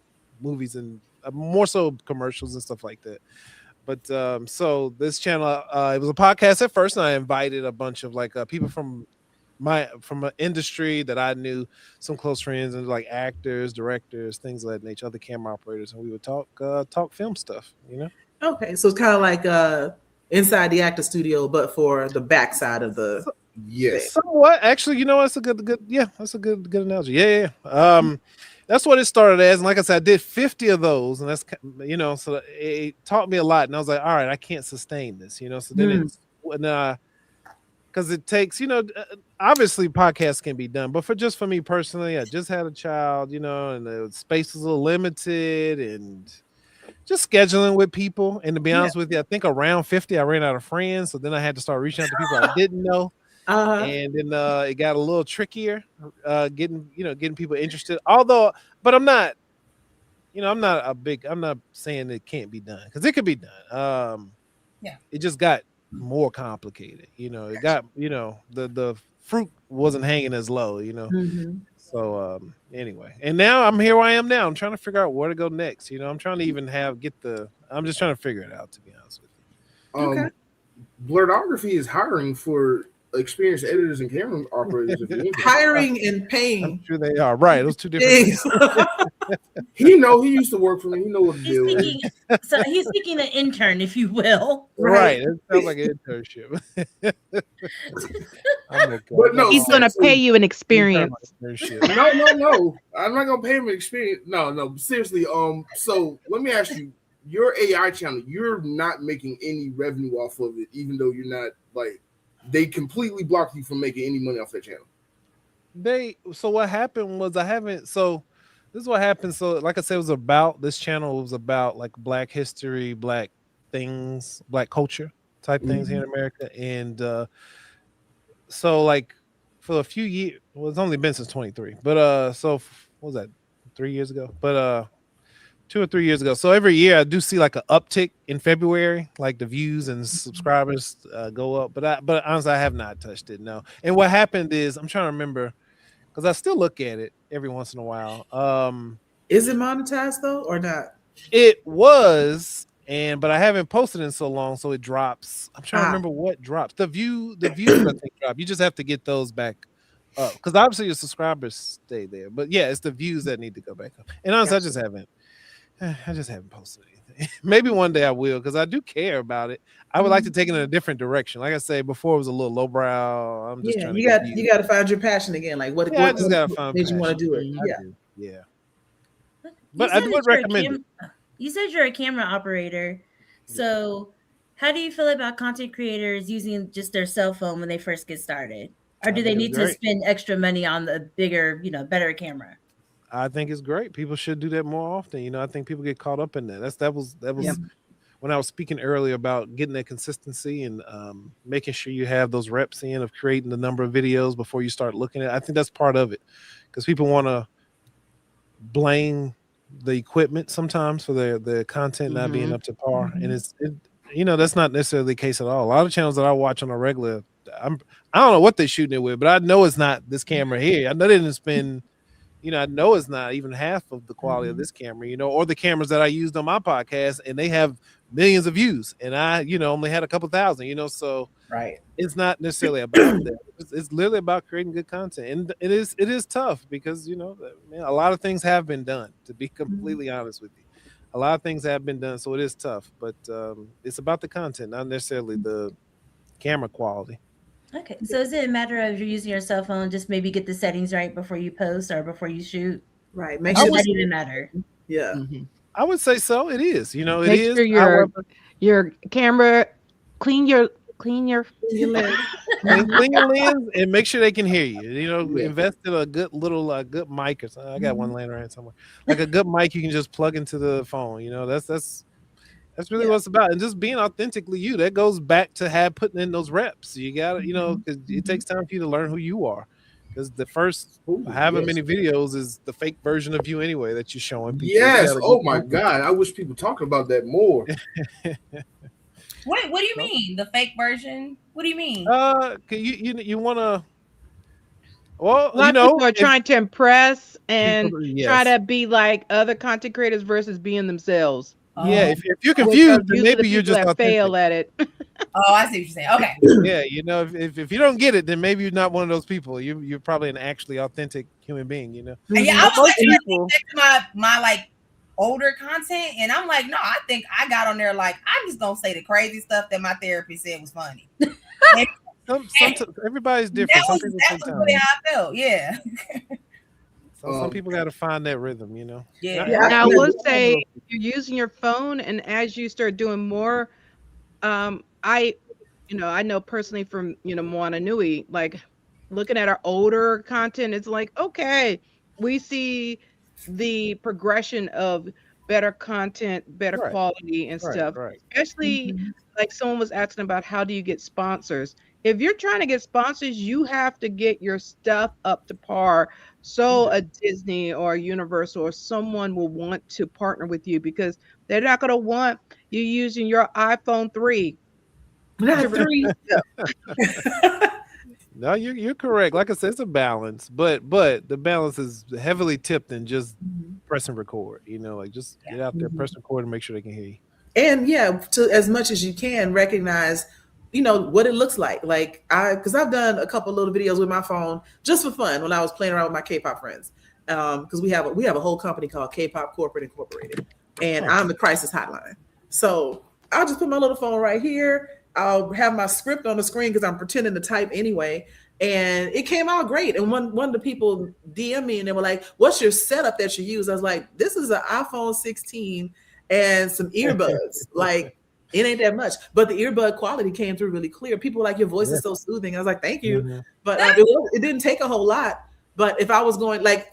movies and more so commercials and stuff like that. But so this channel, it was a podcast at first, and I invited a bunch of people from an industry that I knew, some close friends, and like actors, directors, things of that nature, other camera operators, and we would talk film stuff. Okay, so it's kind of like inside the actor studio, but for the backside of the. Yes. Somewhat. Actually, that's a good yeah, that's a good analogy. Yeah. That's what it started as. And like I said, I did 50 of those, and that's so it taught me a lot. And I was like, all right, I can't sustain this, so then because it takes, obviously podcasts can be done, but for me personally, I just had a child, and the space was a little limited, and just scheduling with people. And to be honest with you, I think around 50, I ran out of friends. So then I had to start reaching out to people I didn't know. And then it got a little trickier, getting people interested. But I'm not, I'm not saying it can't be done, because it could be done. It just got more complicated. It got, the fruit wasn't hanging as low, So anyway, and now I'm here where I am now. I'm trying to figure out where to go next. I'm trying to even I'm just trying to figure it out, to be honest with you. Okay. Blerdography is hiring for experienced editors and camera operators. Hiring and paying. I'm sure they are. Right. Those two different things. He used to work for me. He know what to do. So he's seeking an intern, if you will. Right. It sounds like an internship. But no, he's going to pay you an experience. No. I'm not going to pay him an experience. No. Seriously. So let me ask you, your AI channel, you're not making any revenue off of it, even though you're not they completely block you from making any money off that channel. So what happened was this is what happened. So like I said, this channel was about like Black history, Black things, Black culture type things here in America. And so like for a few years, it's only been since 23, but so what was that, 3 years ago? But 2 or 3 years ago. So every year I do see like an uptick in February, like the views and subscribers go up. But honestly, I have not touched it. No. And what happened is, I'm trying to remember, because I still look at it every once in a while. Is it monetized though, or not? It was, but I haven't posted in so long, so it drops. I'm trying to remember what drops. The views I think drop. You just have to get those back up, because obviously your subscribers stay there. But yeah, it's the views that need to go back up. And honestly, I just haven't posted anything. Maybe one day I will, because I do care about it. I would like to take it in a different direction. Like I say before, it was a little lowbrow. I'm just trying to you got to find your passion again. Like what I just gotta find made you want to do it. Yeah. But I would recommend it. You said you're a camera operator. So how do you feel about content creators using just their cell phone when they first get started? Or do they need to spend extra money on the bigger, better camera? I think it's great. People should do that more often. I think people get caught up in that. That was when I was speaking earlier about getting that consistency and making sure you have those reps in of creating the number of videos before you start looking at it. I think that's part of it, because people want to blame the equipment sometimes for the content not being up to par, and that's not necessarily the case at all. A lot of channels that I watch on a regular, I don't know what they're shooting it with, but I know it's not this camera here. I know they didn't spend, I know it's not even half of the quality of this camera, or the cameras that I used on my podcast, and they have millions of views, and I, only had a couple thousand, so Right. it's not necessarily about that. It's literally about creating good content, and it is tough because man, a lot of things have been done. To be completely honest with you, a lot of things have been done, so it is tough. But it's about the content, not necessarily the camera quality. Okay, so is it a matter of you're using your cell phone? Just maybe get the settings right before you post or before you shoot. Right. Make sure that even matter. Yeah. I would say so. It is. It Make is. sure your camera clean your lens. Clean your lens and make sure they can hear you. Invest in a good little good mic or something. I got one laying around somewhere, like a good mic you can just plug into the phone. That's really what it's about, and just being authentically you. That goes back to putting in those reps. You got to, because it takes time for you to learn who you are. Because the first however many videos is the fake version of you anyway that you're showing people. Yes. Oh my God. I wish people talked about that more. What do you mean? The fake version? What do you mean? You want to. Well, a lot of people are trying to impress and try to be like other content creators versus being themselves. Yeah, if you're confused, then maybe you're just authentic. Fail at it. Oh, I see what you're saying. Okay. Yeah, if you don't get it, then maybe you're not one of those people. You're probably an actually authentic human being. Yeah, I was actually to my like older content, and I'm like, no, I think I got on there like I'm just gonna say the crazy stuff that my therapist said was funny. Everybody's different. That was really how I felt. Yeah. Some people got to find that rhythm, Yeah. Now, I will say, if you're using your phone, and as you start doing more, I know personally from Moana Nui, like looking at our older content, it's like, okay, we see the progression of better content, better quality and stuff. Especially like someone was asking about how do you get sponsors? If you're trying to get sponsors, you have to get your stuff up to par. So a Disney or a Universal or someone will want to partner with you, because they're not going to want you using your iPhone 3. No, you're correct. Like I said, it's a balance, but the balance is heavily tipped in just press and record. Like just get out there, press record, and make sure they can hear you. And to as much as you can recognize, what it looks like. Like because I've done a couple little videos with my phone just for fun when I was playing around with my K-pop friends. Because we have a whole company called K-pop Corporate Incorporated, and I'm the crisis hotline. So I'll just put my little phone right here. I'll have my script on the screen because I'm pretending to type anyway. And it came out great. And one of the people DM me and they were like, "What's your setup that you use?" I was like, "This is an iPhone 16 and some earbuds." Like, it ain't that much, but the earbud quality came through really clear. People were like, "Your voice is so soothing." I was like, "Thank you." But it didn't take a whole lot. But if I was going like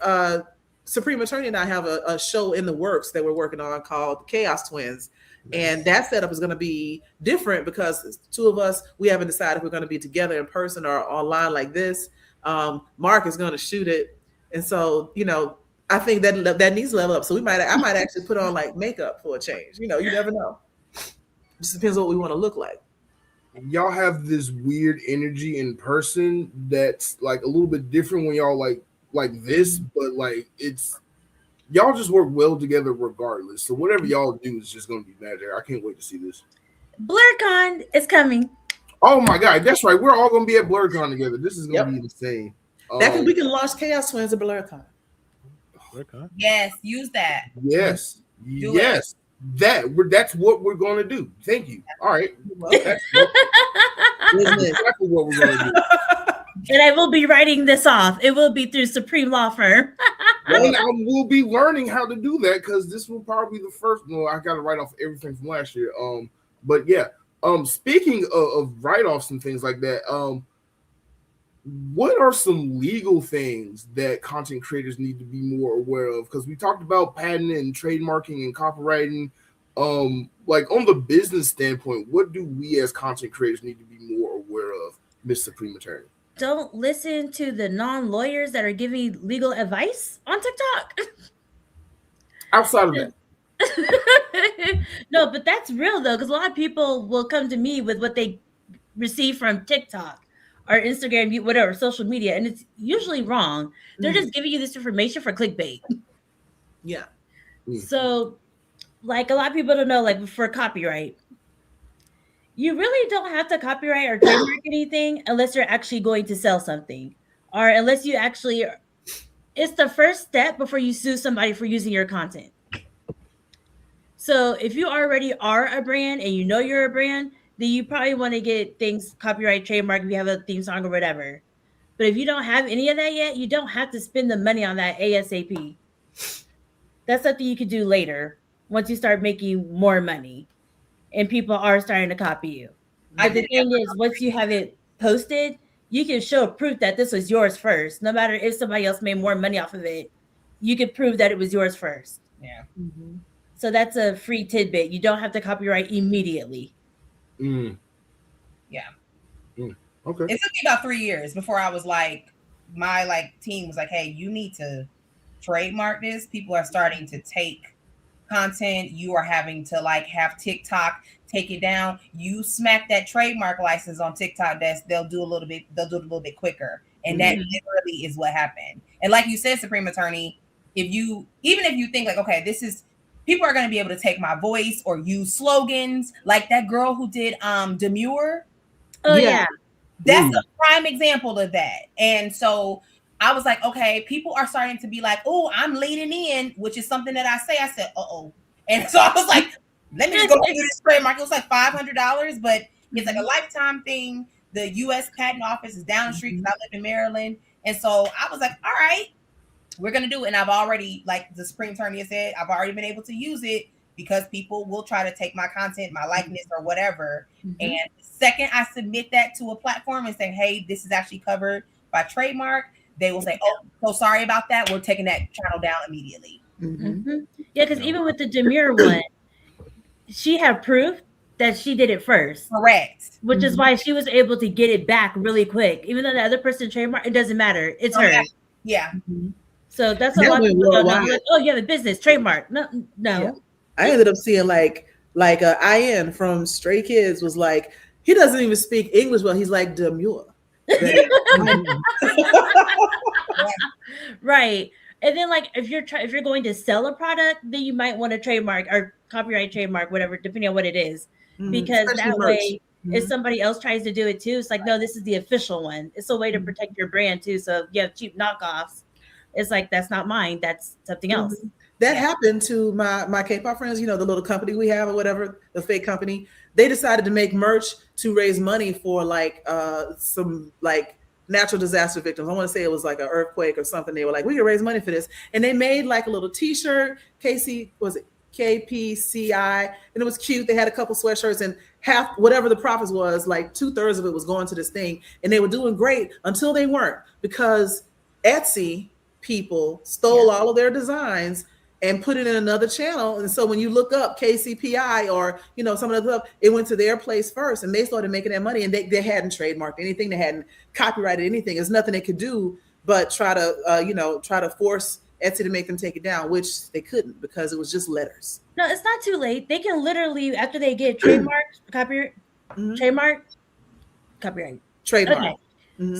Supreme Attorney and I have a show in the works that we're working on called Chaos Twins. And that setup is going to be different because two of us, we haven't decided if we're going to be together in person or online like this. Marc is going to shoot it. And so, I think that needs to level up. So I might actually put on like makeup for a change. You never know. It just depends on what we want to look like. Y'all have this weird energy in person that's like a little bit different when y'all like this, but like y'all just work well together regardless. So whatever y'all do is just going to be magic. I can't wait to see this. BlerdCon is coming. Oh my God, that's right. We're all going to be at BlerdCon together. This is going to be insane. We can launch Chaos Twins at BlerdCon. Yes, use that. Yes, yes. That's what we're going to do. Thank you. All right. That's exactly what we're going to do. And I will be writing this off. It will be through Supreme Law Firm. And I will be learning how to do that because this will probably be the first. No, I got to write off everything from last year. But yeah. Speaking of write-offs and things like that, what are some legal things that content creators need to be more aware of? Because we talked about patent and trademarking and copywriting. Like on the business standpoint, what do we as content creators need to be more aware of, Miss Supreme Attorney? Don't listen to the non-lawyers that are giving legal advice on TikTok. Outside of that, No, but that's real though, because a lot of people will come to me with what they receive from TikTok or Instagram, whatever, social media, and it's usually wrong. They're just giving you this information for clickbait. Yeah. So, like a lot of people don't know, like for copyright, you really don't have to copyright or trademark anything unless you're actually going to sell something, or unless you actually. It's the first step before you sue somebody for using your content. So if you already are a brand and you know you're a brand, then you probably want to get things copyright, trademark if you have a theme song or whatever. But if you don't have any of that yet, you don't have to spend the money on that ASAP. That's something you could do later once you start making more money and people are starting to copy you. But the thing is, once you have it posted, you can show proof that this was yours first. No matter if somebody else made more money off of it, you could prove that it was yours first. Yeah. Mm-hmm. So that's a free tidbit. You don't have to copyright immediately. Yeah. Okay. It took me about 3 years before I was like, my team was like, hey, you need to trademark this. People are starting to take content. You are having to have TikTok take it down. You smack that trademark license on TikTok, they'll do it a little bit quicker. And that literally is what happened. And like you said, Supreme Attorney, even if you think okay, this is, people are going to be able to take my voice or use slogans like that girl who did Demure. Oh yeah. That's a prime example of that. And so I was like, okay, people are starting to be like, oh, I'm leaning in, which is something that I said, uh-oh. And so I was like, let me just go through this trademark. It was like $500, but it's like a lifetime thing. The U.S. Patent Office is down the street because I live in Maryland. And so I was like, all right, we're going to do it. And I've already, like the Supreme Attorney said, I've already been able to use it because people will try to take my content, my likeness or whatever. And the second I submit that to a platform and say, hey, this is actually covered by trademark, they will say, oh, so sorry about that. We're taking that channel down immediately. Yeah, because even with the Demure one, she had proof that she did it first. Correct. Which is why she was able to get it back really quick. Even though the other person trademark, it doesn't matter. It's her. Yeah. So that's a lot of people don't know. Like, oh, you have a business trademark. No. Yeah. I ended up seeing like IN from Stray Kids was like, he doesn't even speak English well. He's like Demure. Right. And then if you're going to sell a product, then you might want to trademark or copyright, trademark, whatever, depending on what it is. Because especially that merch. way, if somebody else tries to do it too, it's like, no, this is the official one. It's a way to protect your brand too. So if you have cheap knockoffs, it's like, that's not mine. That's something else. That happened to my K-pop friends, the little company we have or whatever, the fake company. They decided to make merch to raise money for some natural disaster victims. I want to say it was like an earthquake or something. They were like, we can raise money for this. And they made like a little t-shirt, KPCI, and it was cute. They had a couple sweatshirts and half, whatever the profits was, like 2/3 of it was going to this thing. And they were doing great until they weren't, because Etsy people stole all of their designs and put it in another channel. And so when you look up KCPI or, some of the stuff, it went to their place first and they started making that money, and they hadn't trademarked anything. They hadn't copyrighted anything. There's nothing they could do but try to force Etsy to make them take it down, which they couldn't because it was just letters. No, it's not too late. They can literally, after they get trademarked, copyright. Trademark. Okay.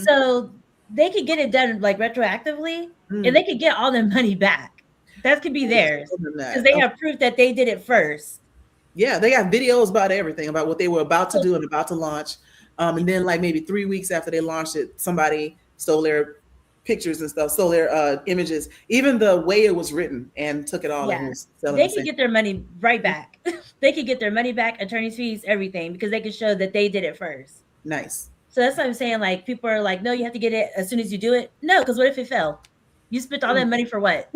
So they could get it done retroactively, and they could get all their money back. That could be theirs because they have proof that they did it first. Yeah, they got videos about everything, about what they were about to do and about to launch. And then maybe 3 weeks after they launched it, somebody stole their pictures and stuff, stole their images, even the way it was written, and took it all. And they could get their money right back. They could get their money back, attorney's fees, everything, because they could show that they did it first. Nice. So that's what I'm saying. People are like, no, you have to get it as soon as you do it. No, because what if it fell? You spent all that money for what?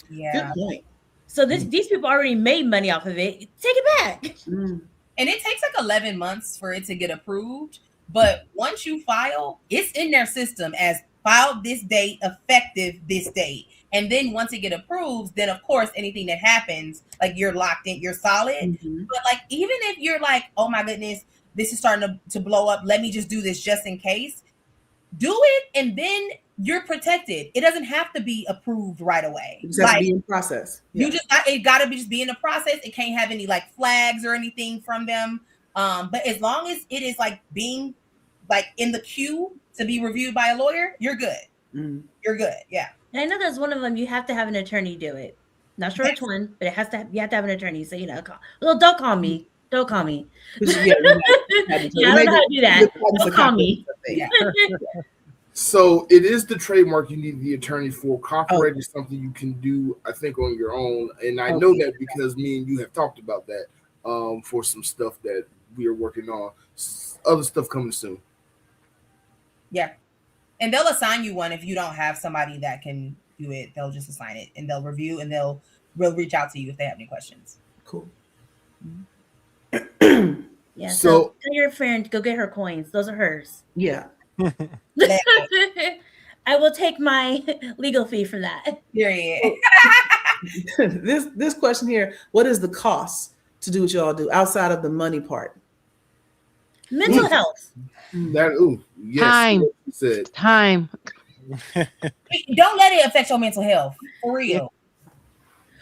Yeah. Good point. So these people already made money off of it. Take it back. And it takes 11 months for it to get approved. But once you file, it's in their system as filed this date, effective this date. And then once it get approved, then of course anything that happens, like you're locked in, you're solid. Mm-hmm. But like even if you're like, oh my goodness, this is starting to blow up, let me just do this just in case. Do it, and then you're protected. It doesn't have to be approved right away. It just has to be in process. You just it gotta be just be in the process. It can't have any like flags or anything from them. But as long as it is like being like in the queue to be reviewed by a lawyer, you're good. Mm-hmm. You're good. Yeah. And I know there's one of them. You have to have an attorney do it. Not sure which one, but it has to. You have to have an attorney. So well, don't call me. Don't call me. Yeah, I don't know how to do that. Don't call me. Yeah. So it is the trademark you need the attorney for. Copyright is something you can do, I think, on your own. And I know that because me and you have talked about that for some stuff that we are working on. Other stuff coming soon. Yeah. And they'll assign you one if you don't have somebody that can do it. They'll just assign it and they'll review and they'll reach out to you if they have any questions. Cool. Yeah. So tell your friend, go get her coins. Those are hers. Yeah. I will take my legal fee for that. Period. This question here, what is the cost to do what y'all do outside of the money part? Mental health. That yes. Time. Said. Time. Don't let it affect your mental health. For real.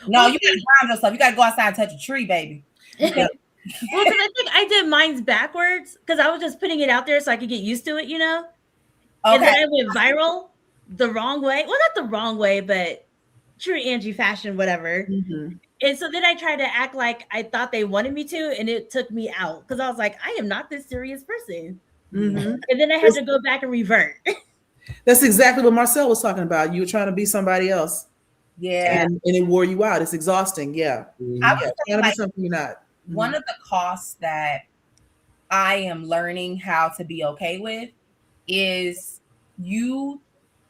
No, you gotta ground yourself. You gotta go outside and touch a tree, baby. Well, because I think I did mine's backwards because I was just putting it out there so I could get used to it, you know? Okay. And then I went viral the wrong way. Well, not the wrong way, but true Angie fashion, whatever. Mm-hmm. And so then I tried to act like I thought they wanted me to, and it took me out because I was like, I am not this serious person. Mm-hmm. And then I had to go back and revert. That's exactly what Marcel was talking about. You were trying to be somebody else. Yeah. And it wore you out. It's exhausting. Yeah. I was trying to be something you're not. One of the costs that I am learning how to be okay with is you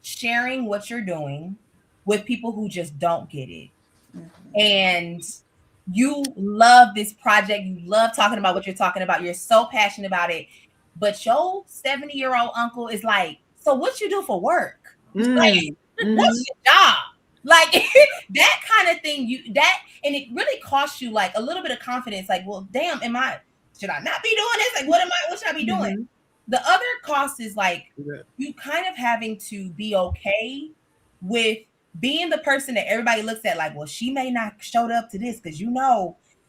sharing what you're doing with people who just don't get it. Mm-hmm. And you love this project. You love talking about what you're talking about. You're so passionate about it. But your 70-year-old uncle is like, so what you do for work? Like, what's your job? Like that kind of thing, and it really costs you like a little bit of confidence. Like, well, damn, should I not be doing this? Like, what should I be doing? The other cost is like you kind of having to be okay with being the person that everybody looks at like, well, she may not showed up to this because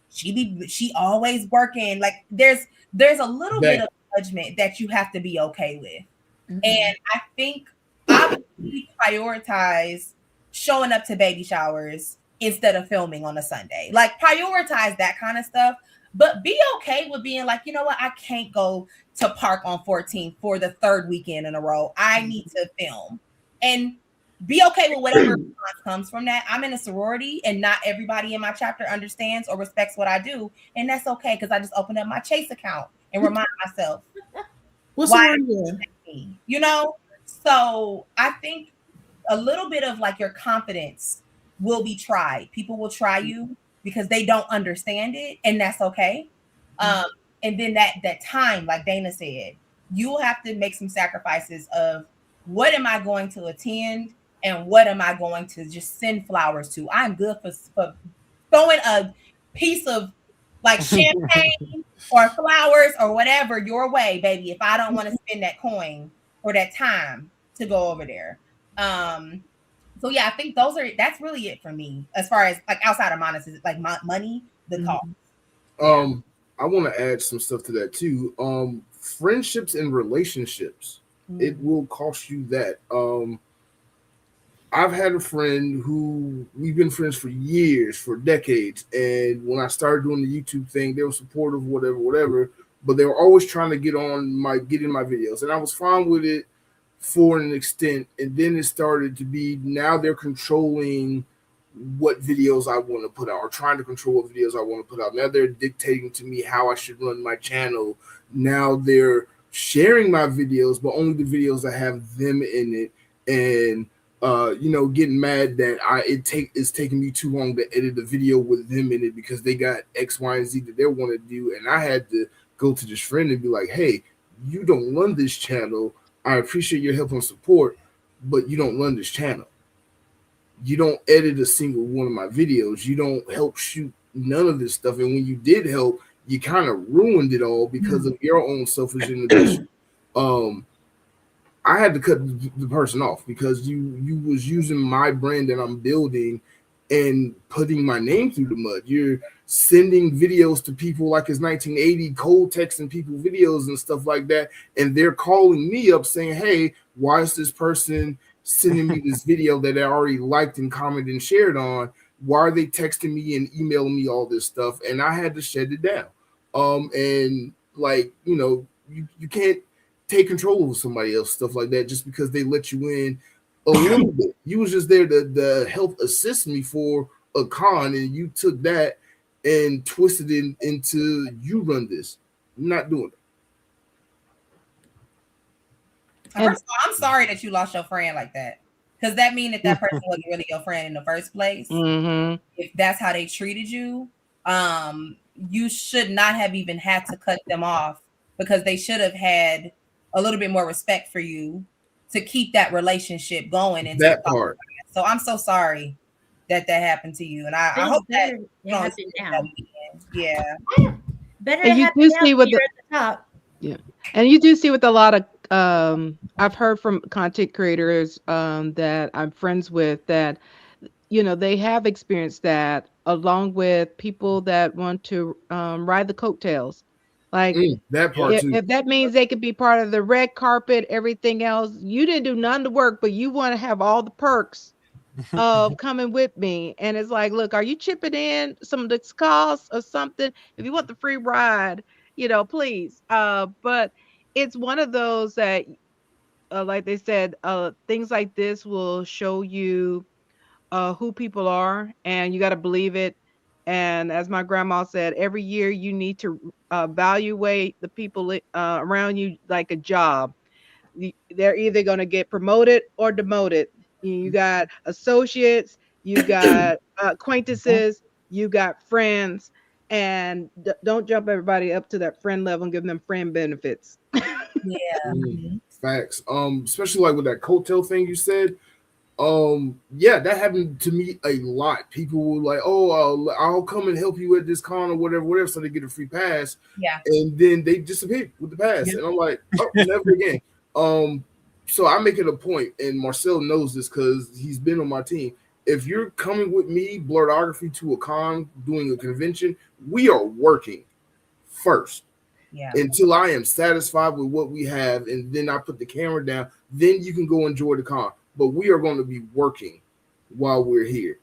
she always working. Like there's a little bit of judgment that you have to be okay with. And I think I would really prioritize showing up to baby showers instead of filming on a Sunday. Like prioritize that kind of stuff, but be okay with being like, you know what? I can't go to Park on 14th for the third weekend in a row. I need to film and be okay with whatever response comes from that. I'm in a sorority and not everybody in my chapter understands or respects what I do. And that's okay because I just opened up my Chase account and remind myself why you know? So I think a little bit of like your confidence will be tried. People will try you because they don't understand it, and that's okay. And then that time, like Dana said, you will have to make some sacrifices of what am I going to attend and what am I going to just send flowers to. I'm good for throwing a piece of like champagne or flowers or whatever your way, baby, if I don't want to spend that coin or that time to go over there. So yeah, I think that's really it for me as far as like outside of monetary, like money, the cost. I want to add some stuff to that too. Friendships and relationships, it will cost you that. I've had a friend who we've been friends for years, for decades, and when I started doing the YouTube thing, they were supportive, whatever, but they were always trying to get in my videos, and I was fine with it for an extent, and then it started to be now they're controlling what videos I want to put out or trying to control what videos I want to put out. Now they're dictating to me how I should run my channel. Now they're sharing my videos, but only the videos that have them in it, and getting mad that it's taking me too long to edit the video with them in it because they got X, Y, and Z that they want to do, and I had to go to this friend and be like, hey, you don't run this channel. I appreciate your help and support, but you don't run this channel. You don't edit a single one of my videos. You don't help shoot none of this stuff. And when you did help, you kind of ruined it all because of your own selfish inhibition. I had to cut the person off because you was using my brand that I'm building and putting my name through the mud. You're sending videos to people like it's 1980, cold texting people videos and stuff like that, and they're calling me up saying, hey, why is this person sending me this video that I already liked and commented and shared on? Why are they texting me and emailing me all this stuff? And I had to shut it down. And like, you know, you can't take control of somebody else, stuff like that, just because they let you in a little bit. You was just there to help assist me for a con, and you took that and twisted it into you run this. I'm not doing it. First of all, I'm sorry that you lost your friend like that, because that means that person wasn't really your friend in the first place. If that's how they treated you, you should not have even had to cut them off, because they should have had a little bit more respect for you to keep that relationship going. And that part. So I'm so sorry that happened to you, and I hope that you don't happen now. Yeah. Better And you happen do now see than what you're the- at the top. Yeah, and you do see with a lot of I've heard from content creators that I'm friends with that, you know, they have experienced that, along with people that want to ride the coattails. Like that part too. if that means they could be part of the red carpet, everything else, you didn't do none of the work, but you want to have all the perks of coming with me. And it's like, look, are you chipping in some of the costs or something? If you want the free ride, you know, please. But it's one of those that, like they said, things like this will show you who people are, and you got to believe it. And as my grandma said, every year you need to evaluate the people around you like a job. They're either going to get promoted or demoted. You got associates, you got acquaintances, you got friends, and don't jump everybody up to that friend level and give them friend benefits. Yeah. Facts. Especially like with that coattail thing you said. Yeah, that happened to me a lot. People were like, oh, I'll come and help you at this con or whatever, so they get a free pass. Yeah. And then they disappear with the pass. And I'm like, oh, never again. So I make it a point, and Marcel knows this because he's been on my team. If you're coming with me, Blerdography, to a con, doing a convention, we are working first. Yeah. Until I am satisfied with what we have, and then I put the camera down, then you can go enjoy the con. But we are going to be working while we're here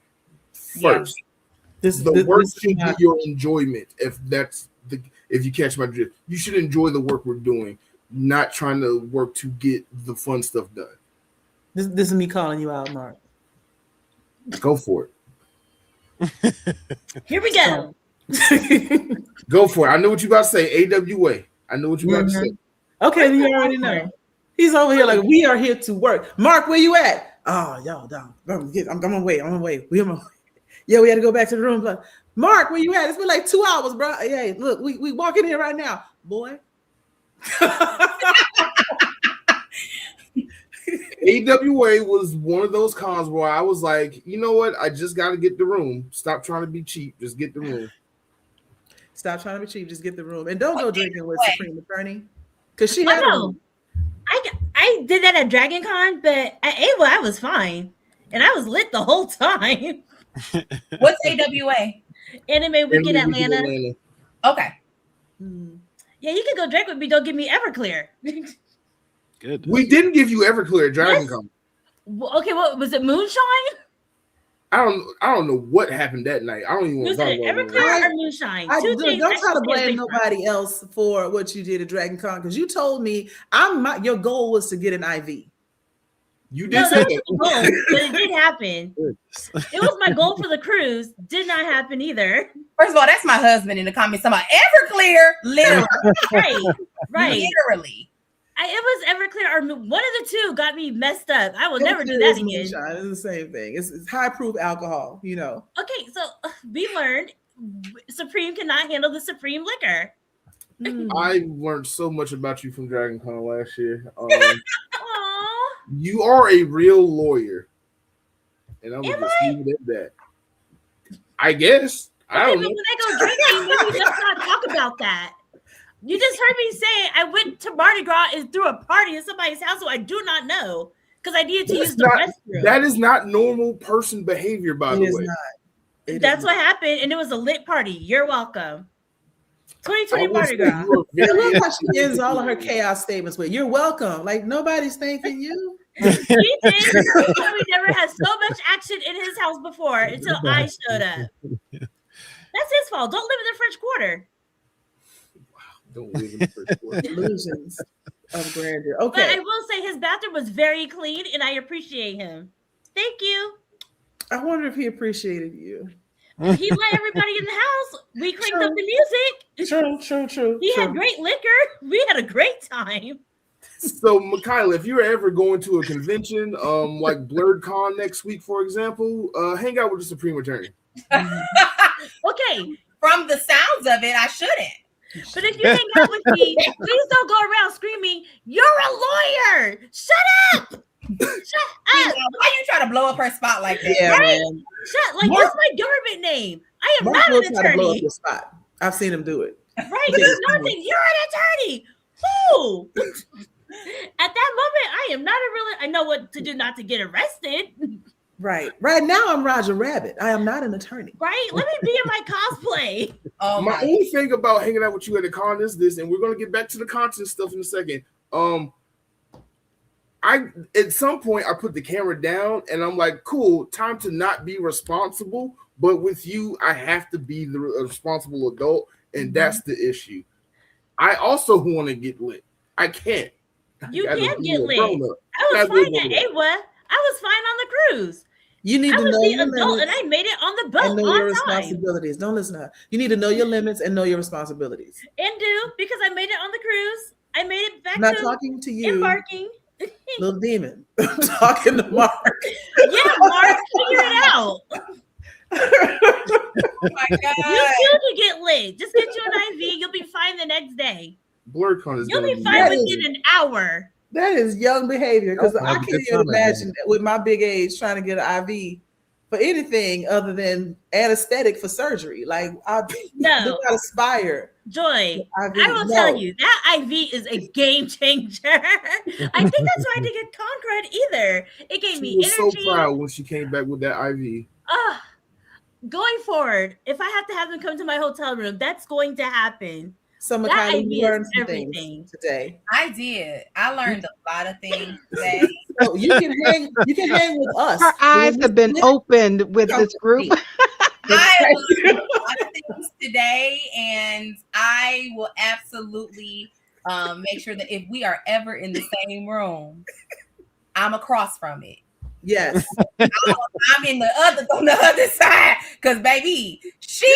first. Yeah. The work should be your enjoyment. If you catch my drift, you should enjoy the work we're doing, not trying to work to get the fun stuff done. This is me calling you out, Marc. Go for it. Here we go. Go for it. I know what you about to say. AWA. I know what you about to say. Okay, you already know. He's over here like, we are here to work. Marc, where you at? Oh, y'all down. I'm gonna wait. Yeah, we had to go back to the room. But Marc, where you at? It's been like 2 hours, bro. Hey, look, we walking in right now, boy. AWA was one of those cons where I was like, you know what? I just got to get the room. Stop trying to be cheap. Just get the room. Stop trying to be cheap. Just get the room. And don't go drinking with Supreme Attorney. Because she had I did that at Dragon Con, but at AWA I was fine. And I was lit the whole time. What's AWA? Anime Weekend Atlanta. Okay. Yeah, you can go drink with me. Don't give me Everclear. Good. We didn't give you Everclear at Dragon Con. Okay, what was it? Moonshine? I don't know what happened that night. I don't even want to talk about Everclear or Moonshine. Don't try to blame nobody else for what you did at Dragon Con, because you told me your goal was to get an IV. You did say that. Goal, but it did happen. It was my goal for the cruise. Did not happen either. First of all, that's my husband in the comments talking about Everclear. Literally. Right. Literally. It was Everclear or one of the two got me messed up. I will never do that again. Moonshine. It's the same thing. It's high proof alcohol, you know. Okay, so we learned Supreme cannot handle the Supreme liquor. I learned so much about you from Dragon Con last year. You are a real lawyer, And I would just leave it at that. I guess. I don't know. When I go drinking, maybe let's not talk about that. You just heard me say I went to Mardi Gras and threw a party in somebody's house who I do not know because I needed to use the restroom. That is not normal person behavior, by the way. That's what happened, and it was a lit party. You're welcome. 2020 Mardi Gras. It looks like she ends all of her chaos statements with "You're welcome." Like nobody's thanking you. He did. He probably never had so much action in his house before until I showed up. That's his fault. Don't live in the French Quarter. Don't live in the French Quarter. Illusions of grandeur. Okay. But I will say his bathroom was very clean, and I appreciate him. Thank you. I wonder if he appreciated you. He let everybody in the house. We cranked up the music. True. He had great liquor. We had a great time. So, Mikyla, if you're ever going to a convention, like Blerdcon next week, for example, hang out with the Supreme Attorney. Okay. From the sounds of it, I shouldn't. But if you hang out with me, please don't go around screaming, "You're a lawyer! Shut up! Shut up!" Why you trying to blow up her spot like that? Yeah, right? man. Shut, like, that's my government name. I am not an attorney. Spot. I've seen him do it. Right? There's nothing. You're an attorney. Who? At that moment, I am not I know what to do not to get arrested. Right now, I'm Roger Rabbit. I am not an attorney. Right? Let me be in my cosplay. My only thing about hanging out with you at the con is this, and we're gonna get back to the content stuff in a second. I at some point I put the camera down and I'm like, cool, time to not be responsible. But with you, I have to be the responsible adult, and that's the issue. I also want to get lit. I can't. You can get lit. I was fine at AWA. I was fine on the cruise. You need to know the your adult, limits and I made it on the boat and know your on time. responsibilities. Don't listen to her. You need to know your limits and know your responsibilities. And do, because I made it on the cruise. I made it back I'm not to talking to you, embarking. little demon. I'm talking to Mark. Yeah, Marc, figure it out. Oh my God. You too can get lit. Just get you an IV. You'll be fine the next day. Blerdcon is You'll be fine within an hour. That is young behavior, because I Have a can't good even time, imagine that with my big age trying to get an IV for anything other than anesthetic for surgery. Like, I do not aspire. Joy, I will tell you, that IV is a game changer. I think that's why I didn't get Concrete either. It gave me energy. She was so proud when she came back with that IV. Going forward, if I have to have them come to my hotel room, that's going to happen. So, Mikyla, you learned some things today. I did. I learned a lot of things today. So you can hang with us. Her eyes have been opened with this group. I learned a lot of things today, and I will absolutely make sure that if we are ever in the same room, I'm across from it. Yes. I'm in on the other side, because baby, she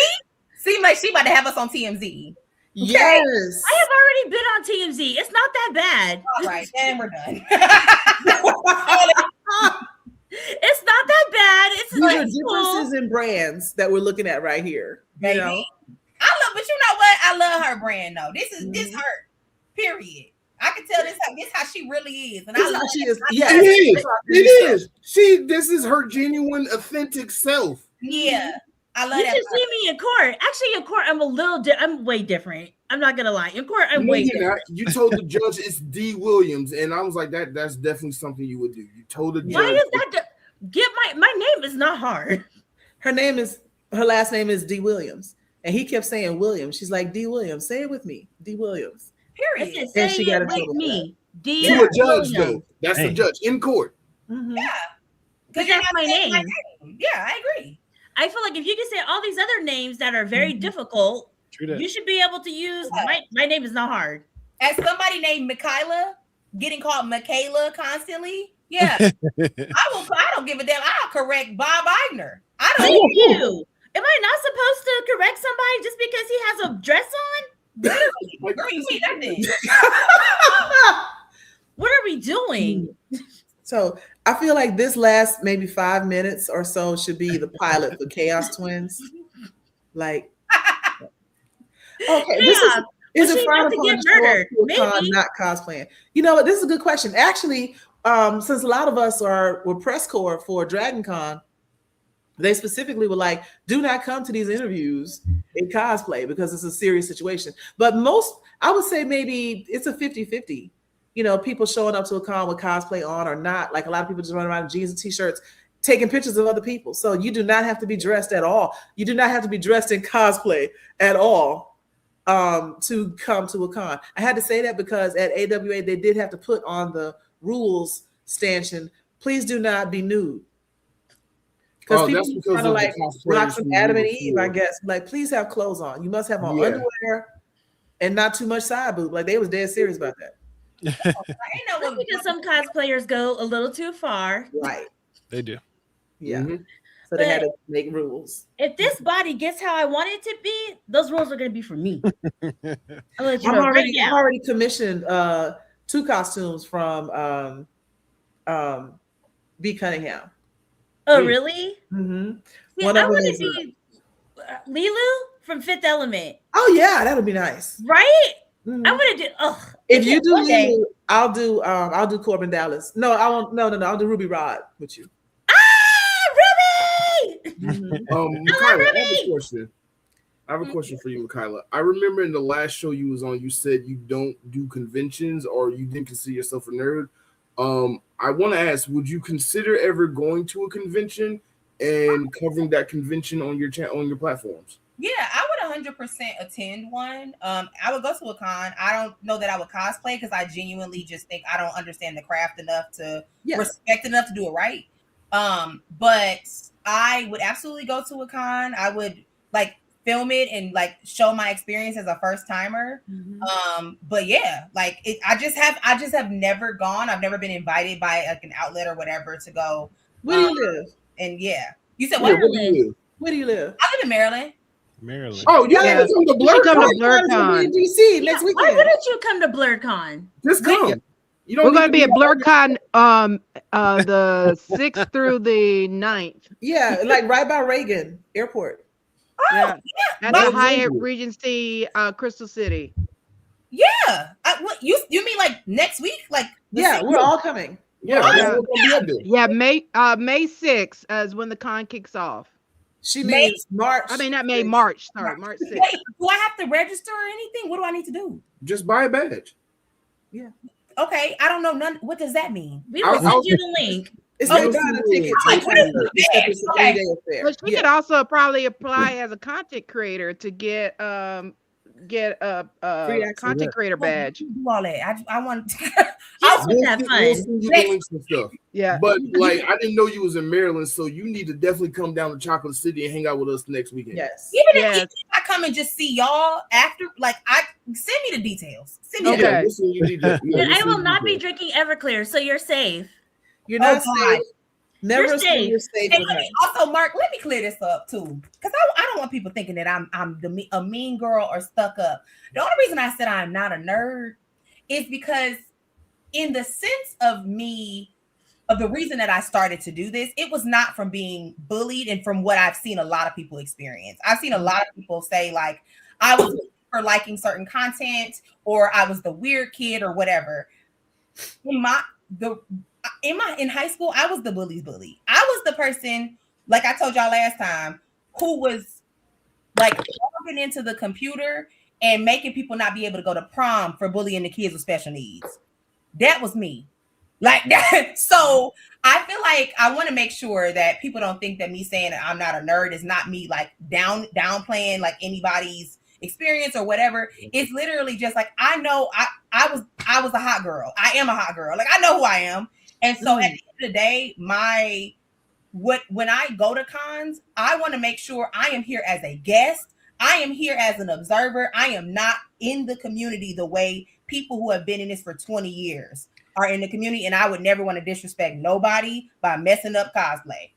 seems like she about to have us on TMZ. Okay. Yes. I have already been on TMZ. It's not that bad. All right, then we're done. It's not that bad. It's These are differences in brands that we're looking at right here. Baby. You know? But you know what? I love her brand though. This her. Period. I can tell this how she really is. And I love she is. Yeah, it is. This is her genuine, authentic self. Yeah. I love you that. You should see me in court. Actually, in court, I'm way different. I'm not gonna lie. In court, I'm way different. You told the judge it's D. Williams, and I was like, that's definitely something you would do. You told the judge. Why is that? Get my name is not hard. Her last name is D. Williams, and he kept saying Williams. She's like, D. Williams. Say it with me, D. Williams. Period. And she got with me. D. To a judge, though. That's the judge in court. Mm-hmm. Yeah, because that's my name. Yeah, I agree. I feel like if you can say all these other names that are very difficult, you should be able to use my name is not hard. As somebody named Mikyla getting called Mikyla constantly, yeah. I don't give a damn. I'll correct Bob Iger. I don't you. Am I not supposed to correct somebody just because he has a dress on? What are we doing? So I feel like this last maybe 5 minutes or so should be the pilot for Chaos Twins. Like, okay, is it frowned upon to get murdered? Not cosplaying. You know what? This is a good question. Actually, since a lot of us were press corps for Dragon Con, They specifically were like, do not come to these interviews in cosplay because it's a serious situation. But I would say maybe it's a 50-50. You know, people showing up to a con with cosplay on or not. Like a lot of people just run around in jeans and t-shirts taking pictures of other people. So you do not have to be dressed at all. You do not have to be dressed in cosplay at all to come to a con. I had to say that because at AWA, they did have to put on the rules stanchion, please do not be nude. Because people kind of like rock from Adam and Eve, I guess. Like, please have clothes on. You must have on underwear and not too much side boob. Like, they was dead serious about that. I know because some cosplayers go a little too far. Right. They do. Yeah. So they had to make rules. If this body gets how I want it to be, those rules are going to be for me. I've already commissioned 2 costumes from B. Cunningham. Oh, really? Mm-hmm. Yeah, I want to be Lilu from Fifth Element. Oh yeah, that'll be nice. Right? Mm-hmm. I want to do. If you do Lilu, I'll do Corbin Dallas. No, I won't. No. I'll do Ruby Rod with you. Ruby! Mikyla, I have a question for you, Mikyla. I remember in the last show you was on, you said you don't do conventions or you didn't consider yourself a nerd. I want to ask, would you consider ever going to a convention and covering that convention on your on your platforms? Yeah, I would 100% attend one. I would go to a con. I don't know that I would cosplay because I genuinely just think I don't understand the craft enough to respect enough to do it right. But I would absolutely go to a con. I would like film it and like show my experience as a first timer. But yeah, like I just have never gone. I've never been invited by like an outlet or whatever to go. Where do you live? And yeah, you said where do you live? I live in Maryland. Oh, yeah. Come to Blerdcon in DC next weekend. Why wouldn't you come to Blerdcon? Just come. We're going to be at Blerdcon the 6th through the 9th. Yeah, like right by Reagan Airport. Oh, yeah. At the Hyatt Regency, Crystal City. Yeah. What you mean like next week? Like we're all coming. Yeah. May 6th is when the con kicks off. She means March. I mean, not May, March. Sorry, March 6th. Wait, do I have to register or anything? What do I need to do? Just buy a badge. Yeah. Okay, I don't know none. What does that mean? We will send you the link. It's a ticket. But she could also probably apply as a content creator to get a content creator badge. Do all that. I want. We'll have fun. Yeah, but like I didn't know you was in Maryland, so you need to definitely come down to Chocolate City and hang out with us next weekend. Yes. Even if I come and just see y'all after, like send me the details. Send me the details. I will not be drinking Everclear, so you're safe. You're not safe. Never say you're safe. And also, Marc, let me clear this up too, because I don't want people thinking that I'm a mean girl or stuck up. The only reason I said I'm not a nerd is because, in the sense of the reason that I started to do this, it was not from being bullied and from what I've seen a lot of people experience. I've seen a lot of people say like I was for liking certain content or I was the weird kid or whatever. In high school, I was the bully's bully. I was the person, like I told y'all last time, who was like logging into the computer and making people not be able to go to prom for bullying the kids with special needs. That was me. Like that. So I feel like I want to make sure that people don't think that me saying that I'm not a nerd is not me like downplaying like anybody's experience or whatever. It's literally just like I know I was a hot girl. I am a hot girl. Like I know who I am. And so at the end of the day, when I go to cons, I want to make sure I am here as a guest. I am here as an observer. I am not in the community the way people who have been in this for 20 years are in the community. And I would never want to disrespect nobody by messing up cosplay.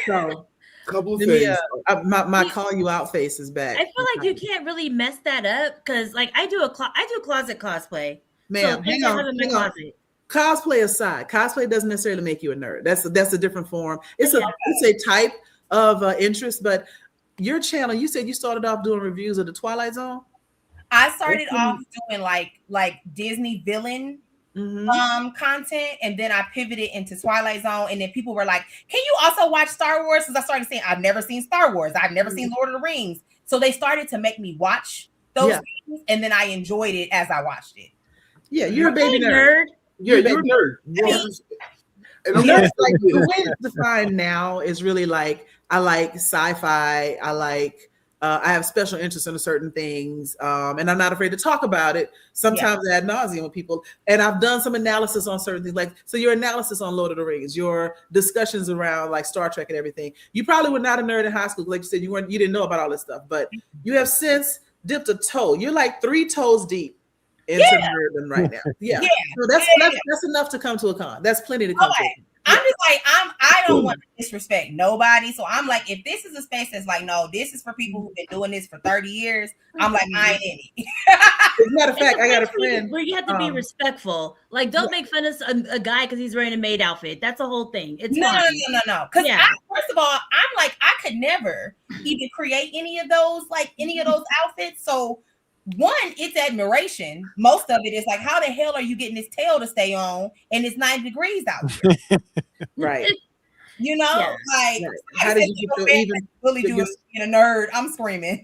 So, couple of things. My call you out face is back. I feel like you can't really mess that up because, like, I do closet cosplay. Ma'am, so hang on. Cosplay aside, cosplay doesn't necessarily make you a nerd. That's a different form. It's a type of interest. But your channel, you said you started off doing reviews of the Twilight Zone. I started off doing like Disney villain content, and then I pivoted into Twilight Zone, and then people were like, "Can you also watch Star Wars?" Because I started saying, "I've never seen Star Wars. I've never seen Lord of the Rings." So they started to make me watch those things, and then I enjoyed it as I watched it. Yeah, you're a baby nerd. Yeah, you're a nerd. And I'm like the way it's defined now is really like I like sci-fi. I have special interest in certain things, and I'm not afraid to talk about it. Sometimes ad nauseum with people, and I've done some analysis on certain things. Like, so your analysis on Lord of the Rings, your discussions around like Star Trek and everything. You probably were not a nerd in high school, like you said. You didn't know about all this stuff, but you have since dipped a toe. You're like 3 toes deep into nerdom right now. So that's enough to come to a con. That's plenty to come to. I'm just like, I don't want to disrespect nobody. So I'm like, if this is a space that's like, no, this is for people who've been doing this for 30 years, I'm like, I ain't in it. As a matter of fact, I got a friend where you have to be respectful. Like, don't make fun of a guy because he's wearing a maid outfit. That's a whole thing. It's no. Because first of all, I'm like, I could never even create any of those outfits. So one, it's admiration. Most of it is like, how the hell are you getting this tail to stay on and it's 90 degrees out here? Right. You know, like how did you feel even really do being a nerd? I'm screaming.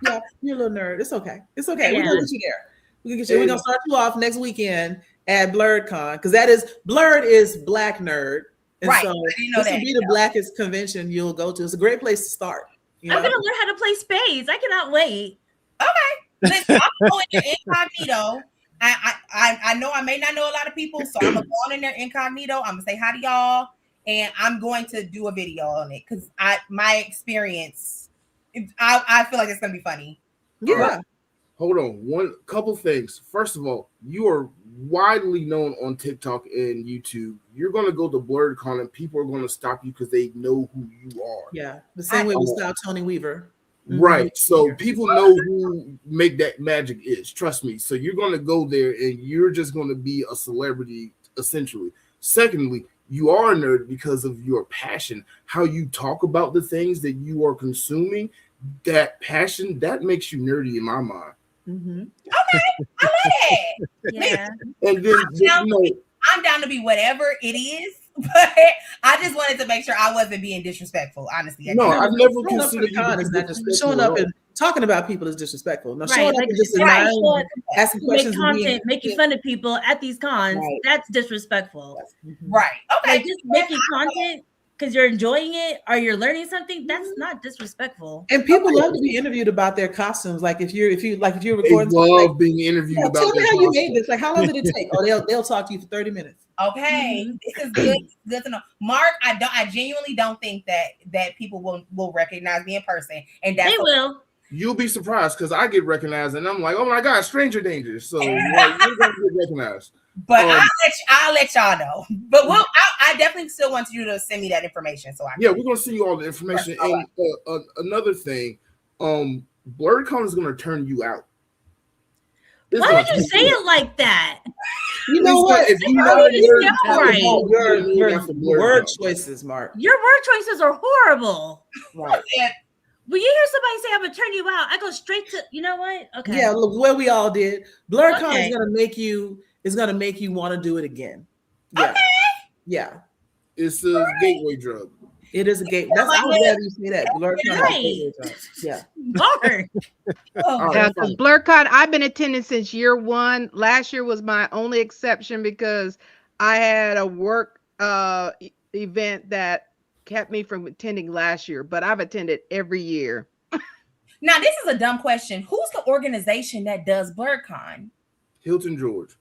Yeah, you're a little nerd. It's okay. It's okay. We're gonna get you there. We're gonna start you off next weekend at Blerdcon, because Blerd is Black nerd. And so this will be the blackest convention you'll go to. It's a great place to start. I'm gonna learn how to play spades. I cannot wait. Okay. Listen, I'm going there incognito. I know I may not know a lot of people, so I'm gonna go in there incognito. I'm gonna say hi to y'all, and I'm going to do a video on it because my experience, I feel like it's gonna be funny. Yeah. Right. Hold on. Couple things. First of all, you are widely known on TikTok and YouTube. You're gonna go to BlerdCon and people are gonna stop you because they know who you are. Yeah. The same way we saw Tony Weaver. Right. So people know who Make That Magic is. Trust me. So you're going to go there and you're just going to be a celebrity, essentially. Secondly, you are a nerd because of your passion. How you talk about the things that you are consuming, that passion, that makes you nerdy in my mind. Okay. I love it. Yeah. And then, I'm down to be whatever it is. But I just wanted to make sure I wasn't being disrespectful, honestly. No, I've never considered you is not just showing up and talking about people is disrespectful. No, right, showing up and just asking questions, making fun of people at these cons, that's disrespectful. Right. Okay. Like just making content because you're enjoying it or you're learning something, that's not disrespectful. And people love to be interviewed about their costumes. Like if you're recording, they love being interviewed about. Tell me how you made this. Like how long did it take? Oh, they'll talk to you for 30 minutes. Okay, this is good to know. Marc, I genuinely don't think that people will recognize me in person, and that's they will. You'll be surprised because I get recognized, and I'm like, oh my god, stranger danger. So you're gonna get recognized. But I'll let y'all know. But I definitely still want you to send me that information. So we're gonna send you all the information. And another thing, BlerdCon is gonna turn you out. Why did you say it like that? You know what? If you know your word choices, Marc. Your word choices are horrible. Right. When you hear somebody say, I'm going to turn you out, I go straight to, you know what? Okay. Yeah, look, where we all did. BlerdCon is going to make you want to do it again. Yeah. Okay. Yeah. It's a gateway drug. It is a gateway. That's I would rather you say that. BlerdCon. Yeah. Because BlerdCon, I've been attending since year 1. Last year was my only exception because I had a work event that kept me from attending last year, but I've attended every year. Now, this is a dumb question. Who's the organization that does BlerdCon? Hilton George.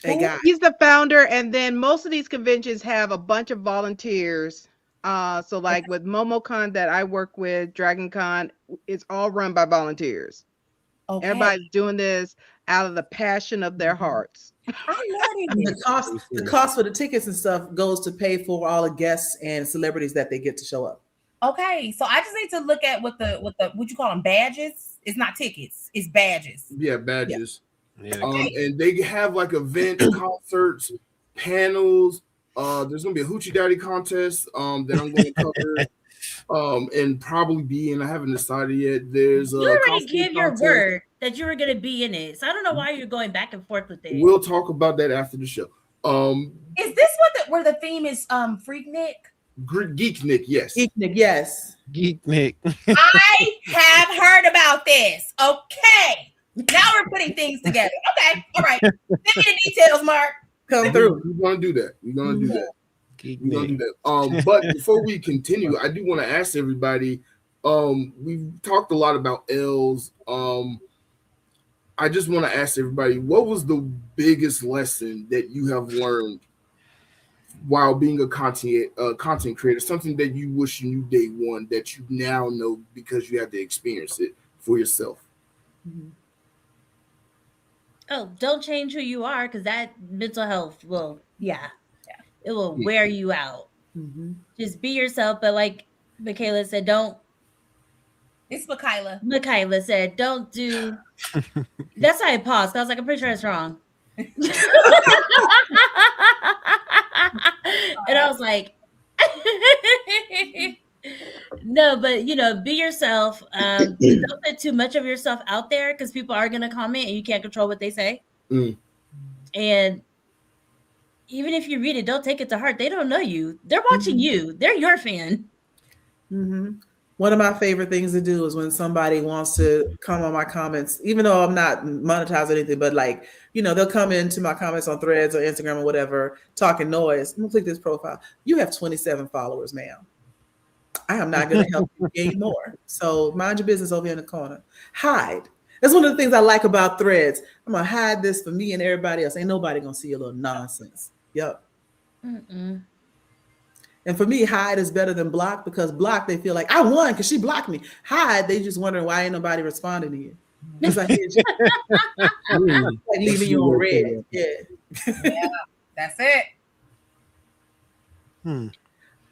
He's the founder, and then most of these conventions have a bunch of volunteers. So like with MomoCon that I work with, DragonCon, it's all run by volunteers. Okay. Everybody's doing this out of the passion of their hearts. The cost for the tickets and stuff goes to pay for all the guests and celebrities that they get to show up. Okay, so I just need to look at what you call them, badges. It's not tickets, it's badges. Yeah, badges. Yeah. And they have like events, concerts, panels. There's gonna be a Hoochie Daddy contest that I'm going to cover, and probably be. And I haven't decided yet. There's you already give your word that you were gonna be in it. So I don't know why you're going back and forth with it. We'll talk about that after the show. Is this where the theme is Freak Nick? Geek Nick, yes. Geek Nick, yes. Geek Nick. I have heard about this. Okay. Now we're putting things together. Okay. All right. Send me the details, Mark. Come through. We're gonna do that. We're gonna do that. Geek We're gonna do Nick. that. But before we continue, I do want to ask everybody. We've talked a lot about L's. I just want to ask everybody, what was the biggest lesson that you have learned while being a content creator? Something that you wish you knew day one that you now know because you had to experience it for yourself. Oh, don't change who you are, because that mental health will, it will wear you out. Just be yourself, but like Mikyla said, don't. It's Mikyla. Mikyla said, don't do. That's why I paused. I was like, I'm pretty sure it's wrong. And I was like, no, but be yourself. Don't put too much of yourself out there, because people are gonna comment and you can't control what they say. And even if you read it, don't take it to heart. They don't know you. They're watching you. They're your fan. One of my favorite things to do is when somebody wants to come on my comments, even though I'm not monetized or anything, but like, they'll come into my comments on Threads or Instagram or whatever, talking noise. I'm gonna click this profile. You have 27 followers, ma'am. I am not going to help you gain more. So mind your business over here in the corner. Hide. That's one of the things I like about Threads. I'm going to hide this for me and everybody else. Ain't nobody going to see a little nonsense. Yep. And for me, hide is better than block, because block, they feel like I won because she blocked me. Hide, they just wondering why ain't nobody responding to you. Because I hit you. Like leaving you on red. Yeah. That's it.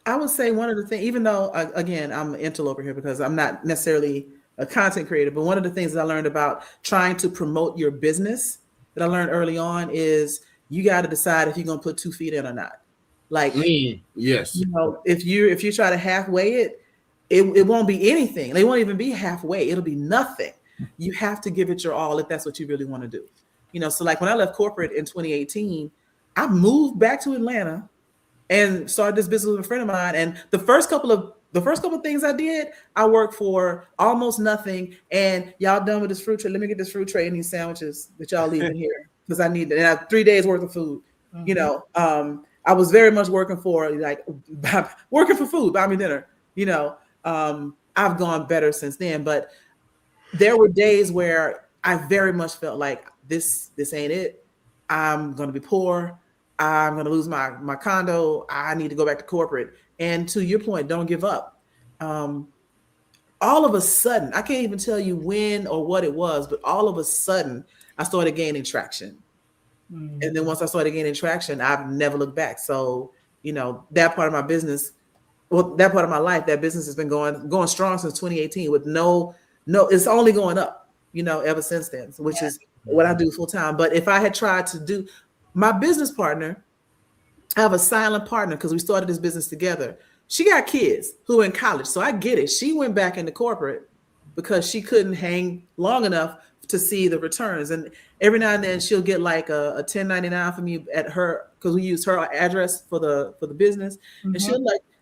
I would say one of the things, even though, again, I'm an interloper here because I'm not necessarily a content creator, but one of the things that I learned about trying to promote your business that I learned early on is you got to decide if you're going to put 2 feet in or not. Like, yes, if you try to halfway it, it won't be anything. They won't even be halfway. It'll be nothing. You have to give it your all if that's what you really want to do. So like when I left corporate in 2018, I moved back to Atlanta and started this business with a friend of mine. And the first couple of things I did, I worked for almost nothing. And y'all done with this fruit tray? Let me get this fruit tray and these sandwiches that y'all leave in here, because I need it. And I have 3 days worth of food. I was very much working for food, buy me dinner. I've gone better since then, but there were days where I very much felt like this ain't it. I'm gonna be poor. I'm going to lose my condo. I need to go back to corporate. And to your point, don't give up. All of a sudden, I can't even tell you when or what it was, but all of a sudden, I started gaining traction. And then once I started gaining traction, I've never looked back. So, that part of my business, that part of my life, that business has been going strong since 2018 with no, it's only going up, ever since then, which is what I do full time. But if I had tried to do, my business partner, I have a silent partner because we started this business together. She got kids who are in college, so I get it. She went back into corporate because she couldn't hang long enough to see the returns. And every now and then she'll get like a 1099 from me at her, because we use her address for the business. And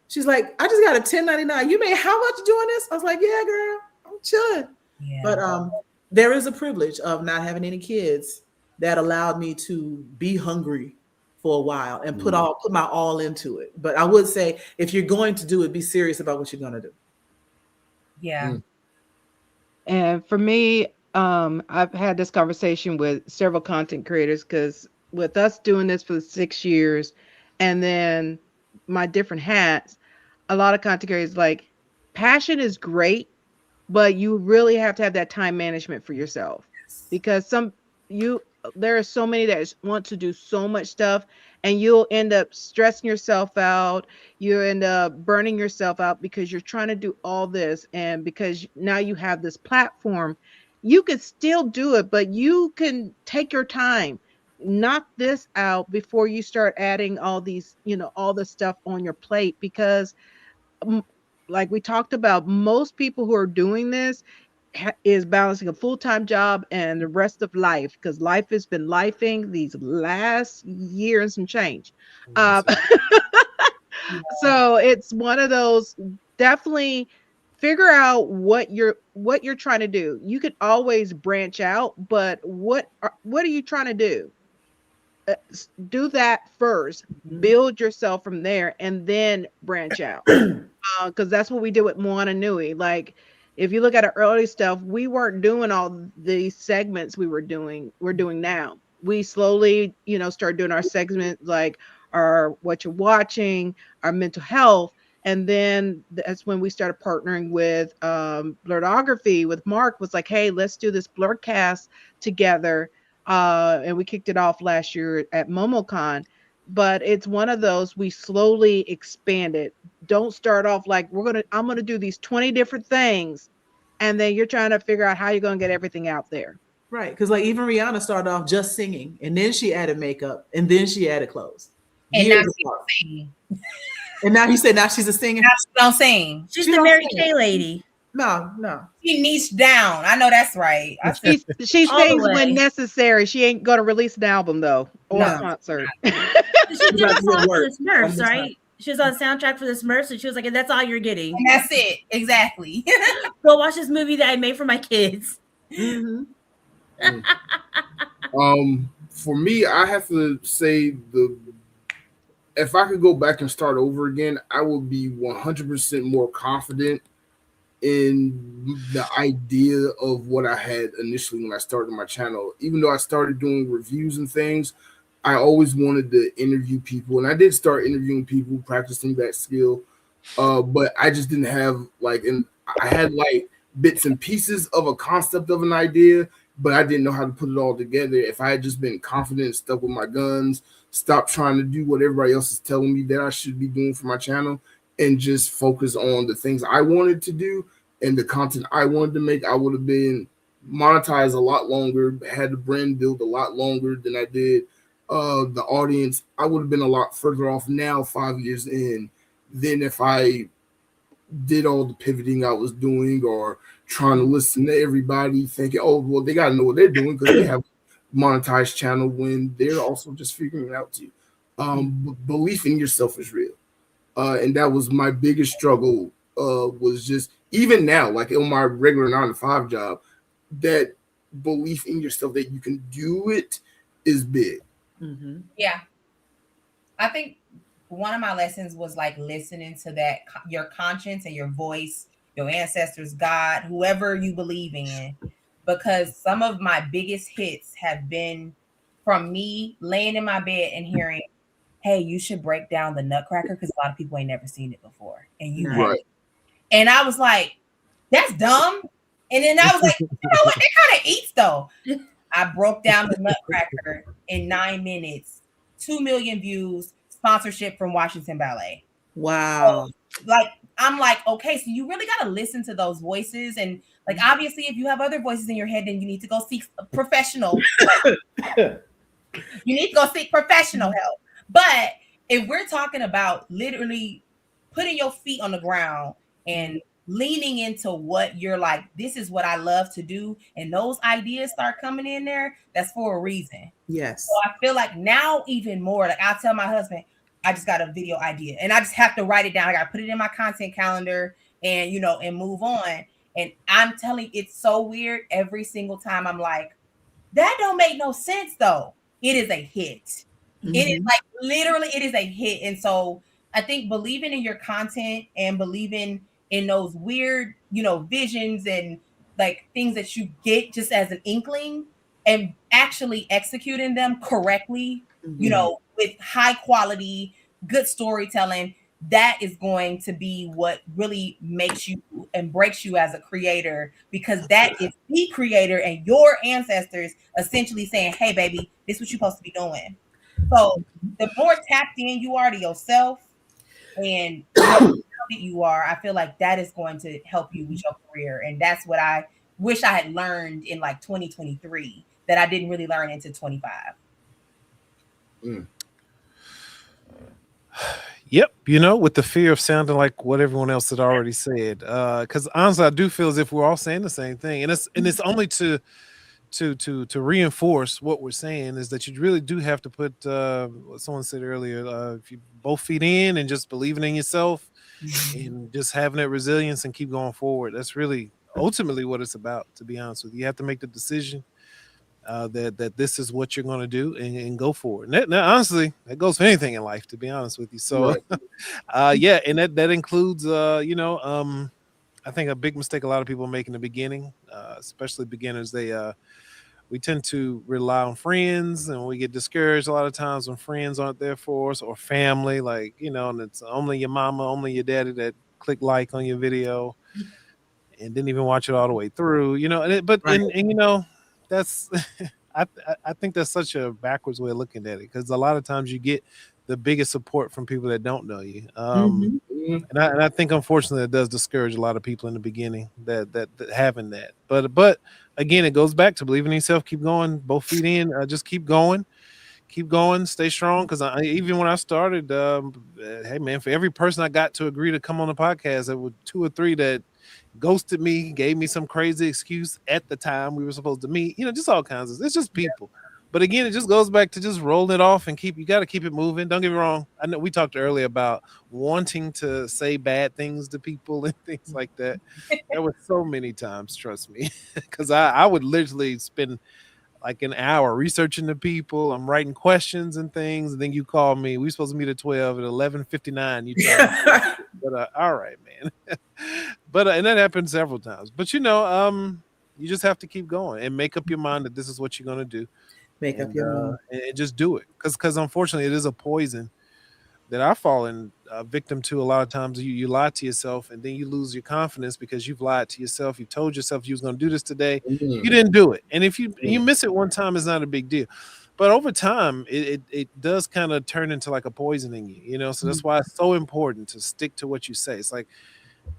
she's like, I just got a 1099. You made how much doing this? I was like, yeah, girl, I'm chilling. Yeah. But there is a privilege of not having any kids that allowed me to be hungry for a while and put my all into it. But I would say, if you're going to do it, be serious about what you're going to do. Yeah. And for me, I've had this conversation with several content creators, because with us doing this for 6 years and then my different hats, a lot of content creators like, passion is great, but you really have to have that time management for yourself, because there are so many that want to do so much stuff, and you'll end up stressing yourself out. You end up burning yourself out because you're trying to do all this. And because now you have this platform, you can still do it, but you can take your time, knock this out before you start adding all these, all the stuff on your plate. Because like we talked about, most people who are doing this, is balancing a full-time job and the rest of life, because life has been lifing these last year and some change. Um, so it's one of those, definitely figure out what you're trying to do. You could always branch out, but what are you trying to do? Do that first, build yourself from there, and then branch out. Because that's what we did with Moana Nui. Like, if you look at our early stuff, we weren't doing all the segments we're doing now. We slowly, start doing our segments, like our what you're watching, our mental health. And then that's when we started partnering with Blerdography with Marc. Was like, hey, let's do this Blerdkast together. And we kicked it off last year at MomoCon. But it's one of those, we slowly expanded. Don't start off like I'm gonna do these 20 different things, and then you're trying to figure out how you're gonna get everything out there. Right, because like even Rihanna started off just singing, and then she added makeup, and then she added clothes. And now she's singing. And now you say now she's a singer. Now she don't sing. She's the Mary Kay lady. No. She niched down. I know that's right. She sings when necessary. She ain't gonna release an album though, or a concert. She did a song for the Smurfs, right? She was on the soundtrack for the Smurfs, and she was like, "That's all you're getting." And that's it, exactly. Go watch this movie that I made for my kids. Mm-hmm. For me, I have to say if I could go back and start over again, I would be 100% more confident in the idea of what I had initially when I started my channel. Even though I started doing reviews and things, I always wanted to interview people, and I did start interviewing people, practicing that skill. But I just didn't have I had bits and pieces of a concept of an idea, but I didn't know how to put it all together. If I had just been confident and stuck with my guns, stopped trying to do what everybody else is telling me that I should be doing for my channel, and just focus on the things I wanted to do and the content I wanted to make, I would have been monetized a lot longer, had the brand built a lot longer than I did. The audience, I would have been a lot further off now, 5 years in, than if I did all the pivoting I was doing or trying to listen to everybody thinking, oh, well, they got to know what they're doing because they have a monetized channel when they're also just figuring it out too. Belief in yourself is real. And that was my biggest struggle, was just, even now, like on my regular 9-to-5 job, that belief in yourself that you can do it is big. Mm-hmm. Yeah. I think one of my lessons was like listening to that, your conscience and your voice, your ancestors, God, whoever you believe in, because some of my biggest hits have been from me laying in my bed and hearing, hey, you should break down the Nutcracker because a lot of people ain't never seen it before. And you have it. And I was like, that's dumb. And then I was like, you know what? It kind of eats though. I broke down the Nutcracker in 9 minutes, 2 million views, sponsorship from Washington Ballet. Wow. So, I'm like, okay, so you really got to listen to those voices. And obviously, if you have other voices in your head, then you need to go seek professional help. You need to go seek professional help. But if we're talking about literally putting your feet on the ground and leaning into what you're like, this is what I love to do, and those ideas start coming in there, that's for a reason. Yes. So I feel like now even more, like I'll tell my husband, I just got a video idea and I just have to write it down. I got to put it in my content calendar and, and move on. And I'm telling you, it's so weird. Every single time I'm like, that don't make no sense though. It is a hit. Mm-hmm. It is like literally, it is a hit. And so I think believing in your content and believing in those weird, visions and like things that you get just as an inkling and actually executing them correctly, with high quality, good storytelling, that is going to be what really makes you and breaks you as a creator, because that is the creator and your ancestors essentially saying, hey, baby, this is what you're supposed to be doing. So the more tapped in you are to yourself and you are, I feel like that is going to help you with your career. And that's what I wish I had learned in like 2023 that I didn't really learn into 25. Yep, with the fear of sounding like what everyone else had already said. Because honestly, I do feel as if we're all saying the same thing, and it's only to reinforce what we're saying is that you really do have to put what someone said earlier. If you both feet in and just believing in yourself and just having that resilience and keep going forward. That's really ultimately what it's about. To be honest with you, you have to make the decision that this is what you're going to do and go for it. Now, honestly, that goes for anything in life, to be honest with you. So, Right. yeah, and that includes, I think a big mistake a lot of people make in the beginning, especially beginners, we tend to rely on friends and we get discouraged a lot of times when friends aren't there for us or family, like, and it's only your mama, only your daddy that click like on your video and didn't even watch it all the way through, and that's I think that's such a backwards way of looking at it because a lot of times you get the biggest support from people that don't know you. And I think unfortunately it does discourage a lot of people in the beginning that having that. But again, it goes back to believing in yourself, keep going, both feet in, just keep going, stay strong. Because even when I started, hey man, for every person I got to agree to come on the podcast, there were 2 or 3 that ghosted me, gave me some crazy excuse at the time we were supposed to meet. Just all kinds of. It's just people. But again, it just goes back to just rolling it off and you got to keep it moving. Don't get me wrong. I know we talked earlier about wanting to say bad things to people and things like that. There were so many times, trust me, because I would literally spend like an hour researching the people. I'm writing questions and things. And then you call me. We supposed to meet at 12 at 11:59. You try but all right, man. But and that happened several times. But you just have to keep going and make up your mind that this is what you're going to do. Make up your mind and just do it because unfortunately it is a poison that I fall in victim to a lot of times. You lie to yourself and then you lose your confidence because you've lied to yourself. You told yourself you was going to do this today. You didn't do it. And if you miss it one time, it's not a big deal. But over time, it does kind of turn into like a poison in you, so that's why it's so important to stick to what you say. It's like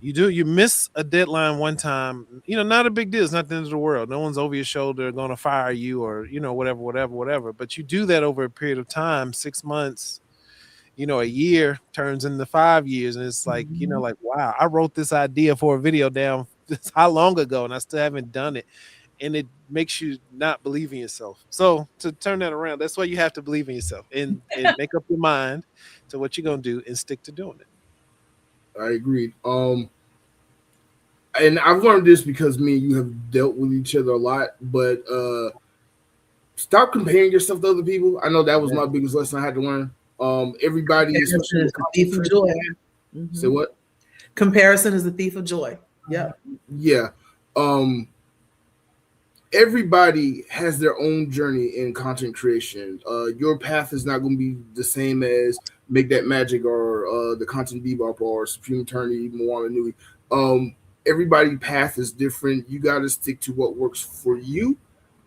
you miss a deadline one time, not a big deal. It's not the end of the world. No one's over your shoulder going to fire you or, whatever. But you do that over a period of time, 6 months, a year turns into 5 years. And it's like, like, wow, I wrote this idea for a video down how long ago and I still haven't done it. And it makes you not believe in yourself. So to turn that around, that's why you have to believe in yourself and make up your mind to what you're going to do and stick to doing it. I agreed. And I've learned this because me and you have dealt with each other a lot, but stop comparing yourself to other people. I know that was my biggest lesson I had to learn. Everybody is the thief of joy. Say what? Comparison is the thief of joy. Yeah. Yeah. Everybody has their own journey in content creation. Your path is not going to be the same as Make That Magic or the Content Bebop or Supreme Eternity, Moana Nui. Everybody's path is different. You got to stick to what works for you,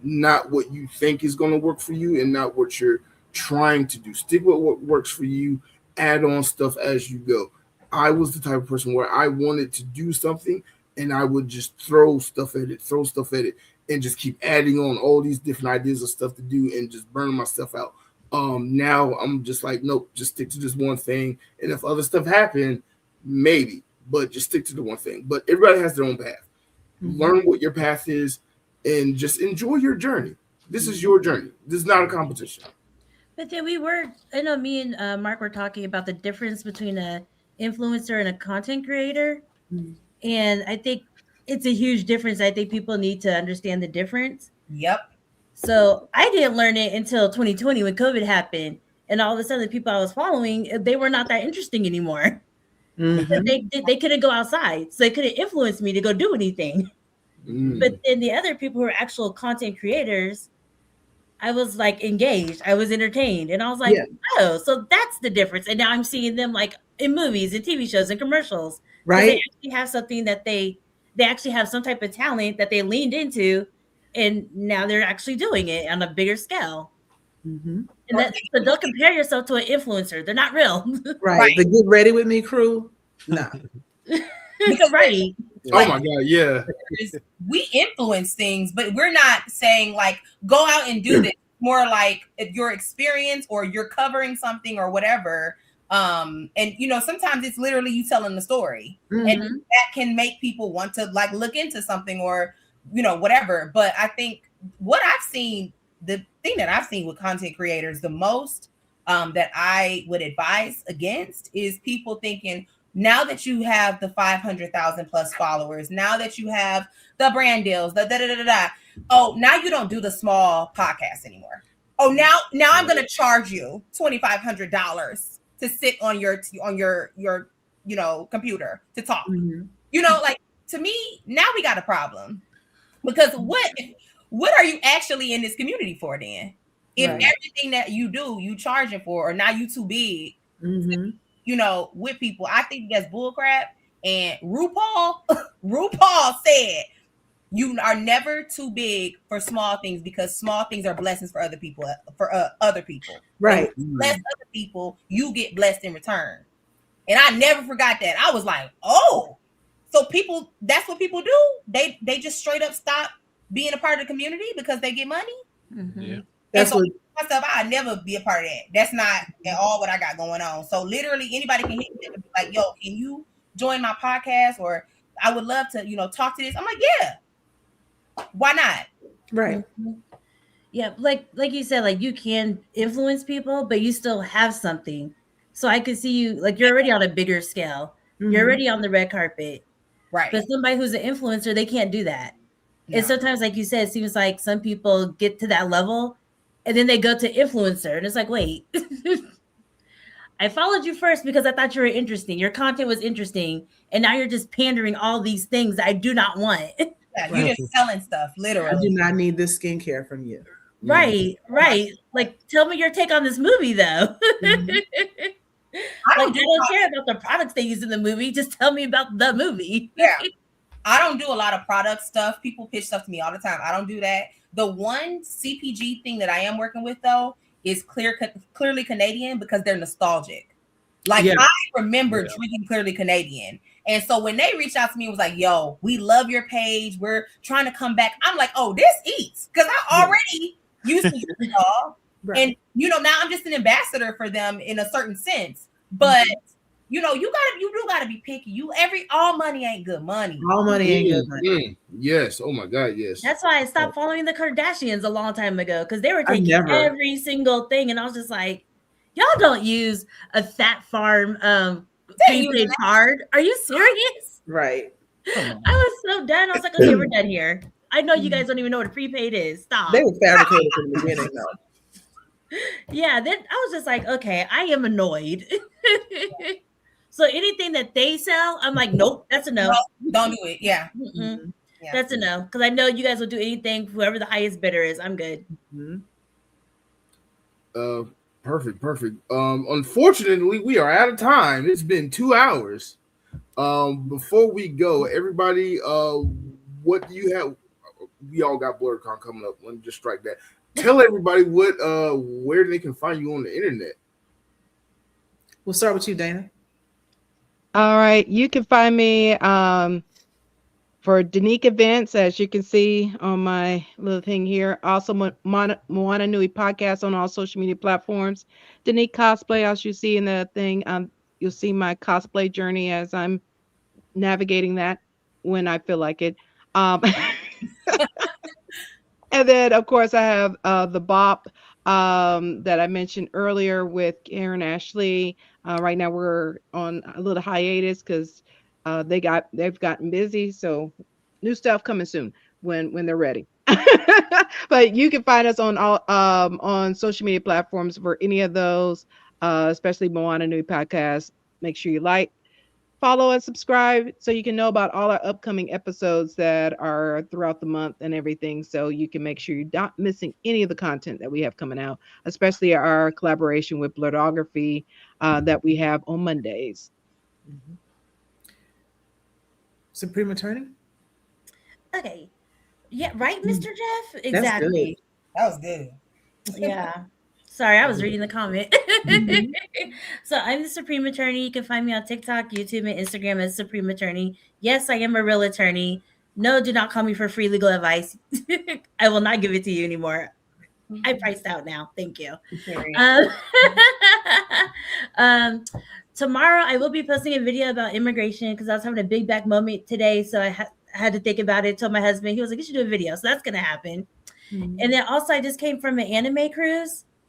not what you think is going to work for you and not what you're trying to do. Stick with what works for you. Add on stuff as you go. I was the type of person where I wanted to do something and I would just throw stuff at it, and just keep adding on all these different ideas of stuff to do and just burn myself out. Now I'm just like, nope, just stick to this one thing. And if other stuff happen, maybe, but just stick to the one thing. But everybody has their own path. Learn what your path is and just enjoy your journey. This is your journey. This is not a competition. But then I know me and Marc were talking about the difference between an influencer and a content creator. And I think it's a huge difference. I think people need to understand the difference. Yep. So I didn't learn it until 2020 when COVID happened. And all of a sudden the people I was following, they were not that interesting anymore. They couldn't go outside. So they couldn't influence me to go do anything. But then the other people who are actual content creators, I was like engaged. I was entertained. And I was like, oh, so that's the difference. And now I'm seeing them like in movies and TV shows and commercials. Right. They actually have something that they actually have some type of talent that they leaned into. And now they're actually doing it on a bigger scale. And so don't compare yourself to an influencer. They're not real. Right. The Get Ready With Me crew. No. Right. Oh my God, yeah. We influence things, but we're not saying like go out and do this. More like if your experience or you're covering something or whatever, And sometimes it's literally you telling the story, and that can make people want to like look into something or whatever. But I think what I've seen, the thing that I've seen with content creators the most, that I would advise against is people thinking, now that you have the 500,000 plus followers, now that you have the brand deals, oh, now you don't do the small podcast anymore. Oh, now I'm going to charge you $2,500 to sit on your computer to talk. Like, to me, now we got a problem, because what are you actually in this community for then? If everything that you do, you charging for, or now you too big, with people, I think that's bullcrap. And RuPaul said, you are never too big for small things, because small things are blessings for other people. Right. Bless other people, you get blessed in return. And I never forgot that. I was like, oh, so people, that's what people do. They just straight up stop being a part of the community because they get money. Yeah. That's so what myself, I'd never be a part of that. That's not at all what I got going on. So literally anybody can hit me and be like, yo, can you join my podcast? Or I would love to, talk to this. I'm like, yeah. Why not? Right. Yeah, like you said, like you can influence people, but you still have something. So I could see you, like, you're already on a bigger scale. You're already on the red carpet. Right. But somebody who's an influencer, they can't do that. No. And sometimes, like you said, it seems like some people get to that level and then they go to influencer. And it's like, wait, I followed you first because I thought you were interesting. Your content was interesting. And now you're just pandering all these things that I do not want. Yeah, you're just selling stuff, literally. I do not need this skincare from you. Right. Like, tell me your take on this movie, though. I don't care about the products they use in the movie. Just tell me about the movie. Yeah. I don't do a lot of product stuff. People pitch stuff to me all the time. I don't do that. The one CPG thing that I am working with, though, is Clearly Canadian, because they're nostalgic. Like, I remember drinking Clearly Canadian. And so when they reached out to me, it was like, yo, we love your page. We're trying to come back. I'm like, oh, this eats. Because I already used to drink y'all. Right. And, now I'm just an ambassador for them in a certain sense. But, you do gotta be picky. All money ain't good money. All money ain't good money. Yes. Oh my God. Yes. That's why I stopped following the Kardashians a long time ago, because they were taking every single thing. And I was just like, y'all don't use a Fat Farm prepaid card. Are you serious? Right. I was so done. I was like, okay, we're done here. I know you guys don't even know what a prepaid is. Stop. They were fabricated from the beginning, though. Yeah, then I was just like, okay, I am annoyed. So anything that they sell, I'm like, nope, that's a no. Don't do it. Yeah. That's a no. Because I know you guys will do anything, whoever the highest bidder is. I'm good. Perfect. Unfortunately, we are out of time. It's been 2 hours. Before we go, everybody, what do you have? We all got BlerdCon coming up. Let me just strike that. Tell everybody where they can find you on the internet. We'll start with you, Dana. All right. You can find me for Danique events, as you can see on my little thing here. Also, Moana Nui podcast on all social media platforms. Danique cosplay, as you see in the thing. You'll see my cosplay journey as I'm navigating that when I feel like it. And then, of course, I have the Bop that I mentioned earlier with Karen Ashley. Right now, we're on a little hiatus because they've gotten busy. So new stuff coming soon when they're ready. But you can find us on all on social media platforms for any of those, especially Moana Nui podcast. Make sure you like, follow, and subscribe so you can know about all our upcoming episodes that are throughout the month and everything. So you can make sure you're not missing any of the content that we have coming out, especially our collaboration with Blerdography that we have on Mondays. Supreme Attorney? Okay. Yeah, right, Mr. Jeff? Exactly. That was good. Yeah. Sorry, I was reading the comment. So I'm the Supreme Attorney. You can find me on TikTok, YouTube, and Instagram as Supreme Attorney. Yes, I am a real attorney. No, do not call me for free legal advice. I will not give it to you anymore. I priced out now. Thank you. Period. Tomorrow I will be posting a video about immigration because I was having a big back moment today. So I had to think about it. Told my husband, he was like, you should do a video. So that's going to happen. Mhm. And then also I just came from an anime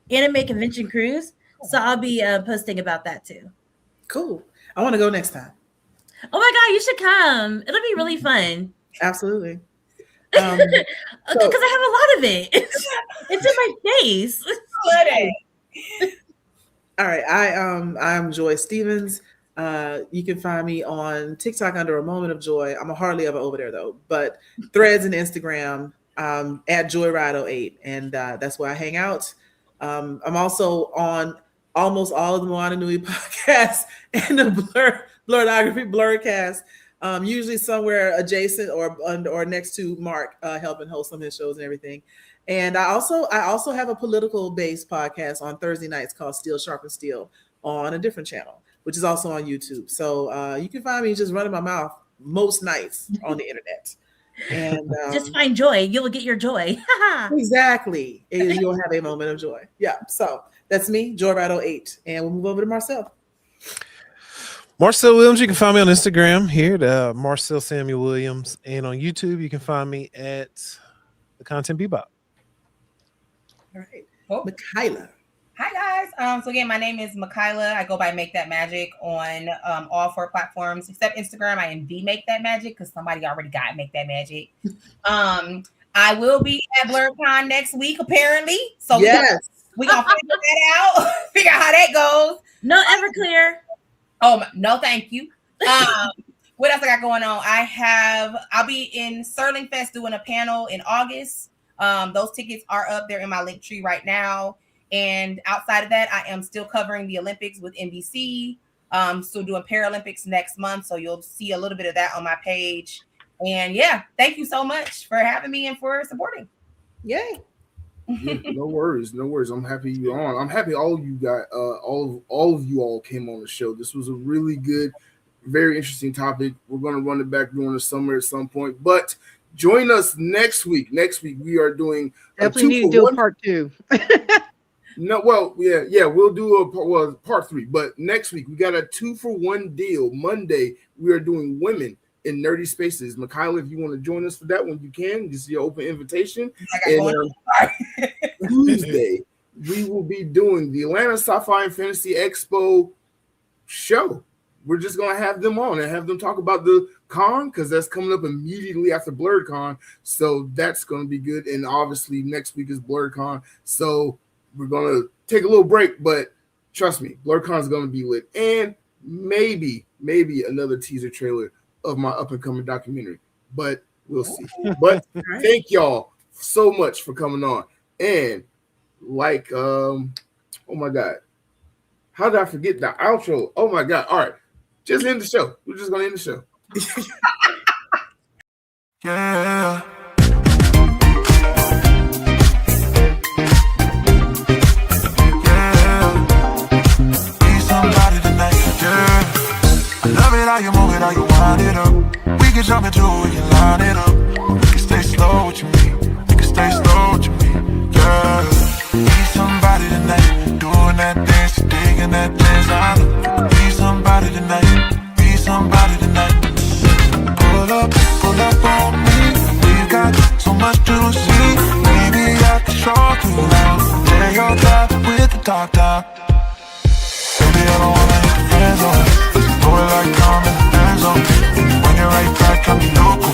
convention cruise. So I'll be posting about that too. Cool. I want to go next time. Oh my God, you should come. It'll be really fun. Absolutely. Because I have a lot of it. It's in my face. Let it. All right. I'm Joy Stevens. You can find me on TikTok under A Moment of Joy. I'm hardly ever over there though, but Threads and Instagram at JoyRido8, and that's where I hang out. I'm also on almost all of the Moana Nui podcasts and the Blerdography Blerdkast. Usually somewhere adjacent or next to Marc, helping host some of his shows and everything. And I also have a political based podcast on Thursday nights called Steel Sharp and Steel on a different channel, which is also on YouTube. So you can find me just running my mouth most nights on the internet. And just find joy. You'll get your joy. Exactly. And you'll have a moment of joy. Yeah. So that's me, JoyRido8. And we'll move over to Marcel. Marcel Williams, you can find me on Instagram here at Marcel Samuel Williams. And on YouTube, you can find me at The Content Bebop. All right. Cool. Mikyla. Hi guys. So again, my name is Mikyla. I go by Make That Magic on all 4 platforms except Instagram. I am the Make That Magic because somebody already got Make That Magic. I will be at Blerdcon next week apparently. So yes, we gonna figure that out. Figure out how that goes. No Everclear. Oh no, thank you. What else I got going on? I'll be in Sterling Fest doing a panel in August. Those tickets are up there in my link tree right now. And outside of that, I am still covering the Olympics with NBC. Still doing Paralympics next month. So you'll see a little bit of that on my page. And yeah, thank you so much for having me and for supporting. Yay. Yeah, no worries. I'm happy you're on. I'm happy all of you got all of you all came on the show. This was a really good, very interesting topic. We're going to run it back during the summer at some point, but join us next week. Next week we are doing Definitely need to do a part 2. No, well, yeah, we'll do part 3, but next week we got a 2-for-1 deal. Monday we are doing women in nerdy spaces. Mikyla, if you want to join us for that one, you can. This is your open invitation. And Tuesday we will be doing the Atlanta Sci-Fi and Fantasy Expo show. We're just gonna have them on and have them talk about the con because that's coming up immediately after Blerdcon. So that's gonna be good. And obviously next week is Blerdcon. So we're going to take a little break, but trust me, Blerdcon is going to be lit. And maybe another teaser trailer of my up-and-coming documentary. But we'll see. But thank y'all so much for coming on. And oh my God. How did I forget the outro? Oh my God. All right. Just end the show. We're just going to end the show. Yeah. How you move it, how you wind it up. We can jump into it, we can line it up. We can stay slow with you, me. We can stay slow with you, me. Yeah. Be somebody tonight, doing that dance, digging that dance. I know. Be somebody tonight, be somebody tonight. Pull up on me. We've got so much to see. Maybe I can show you now. Tear your top with the top down. Baby, I don't wanna hit the friend zone. Boy, like I'm in the end zone. When you're right back, I'm local.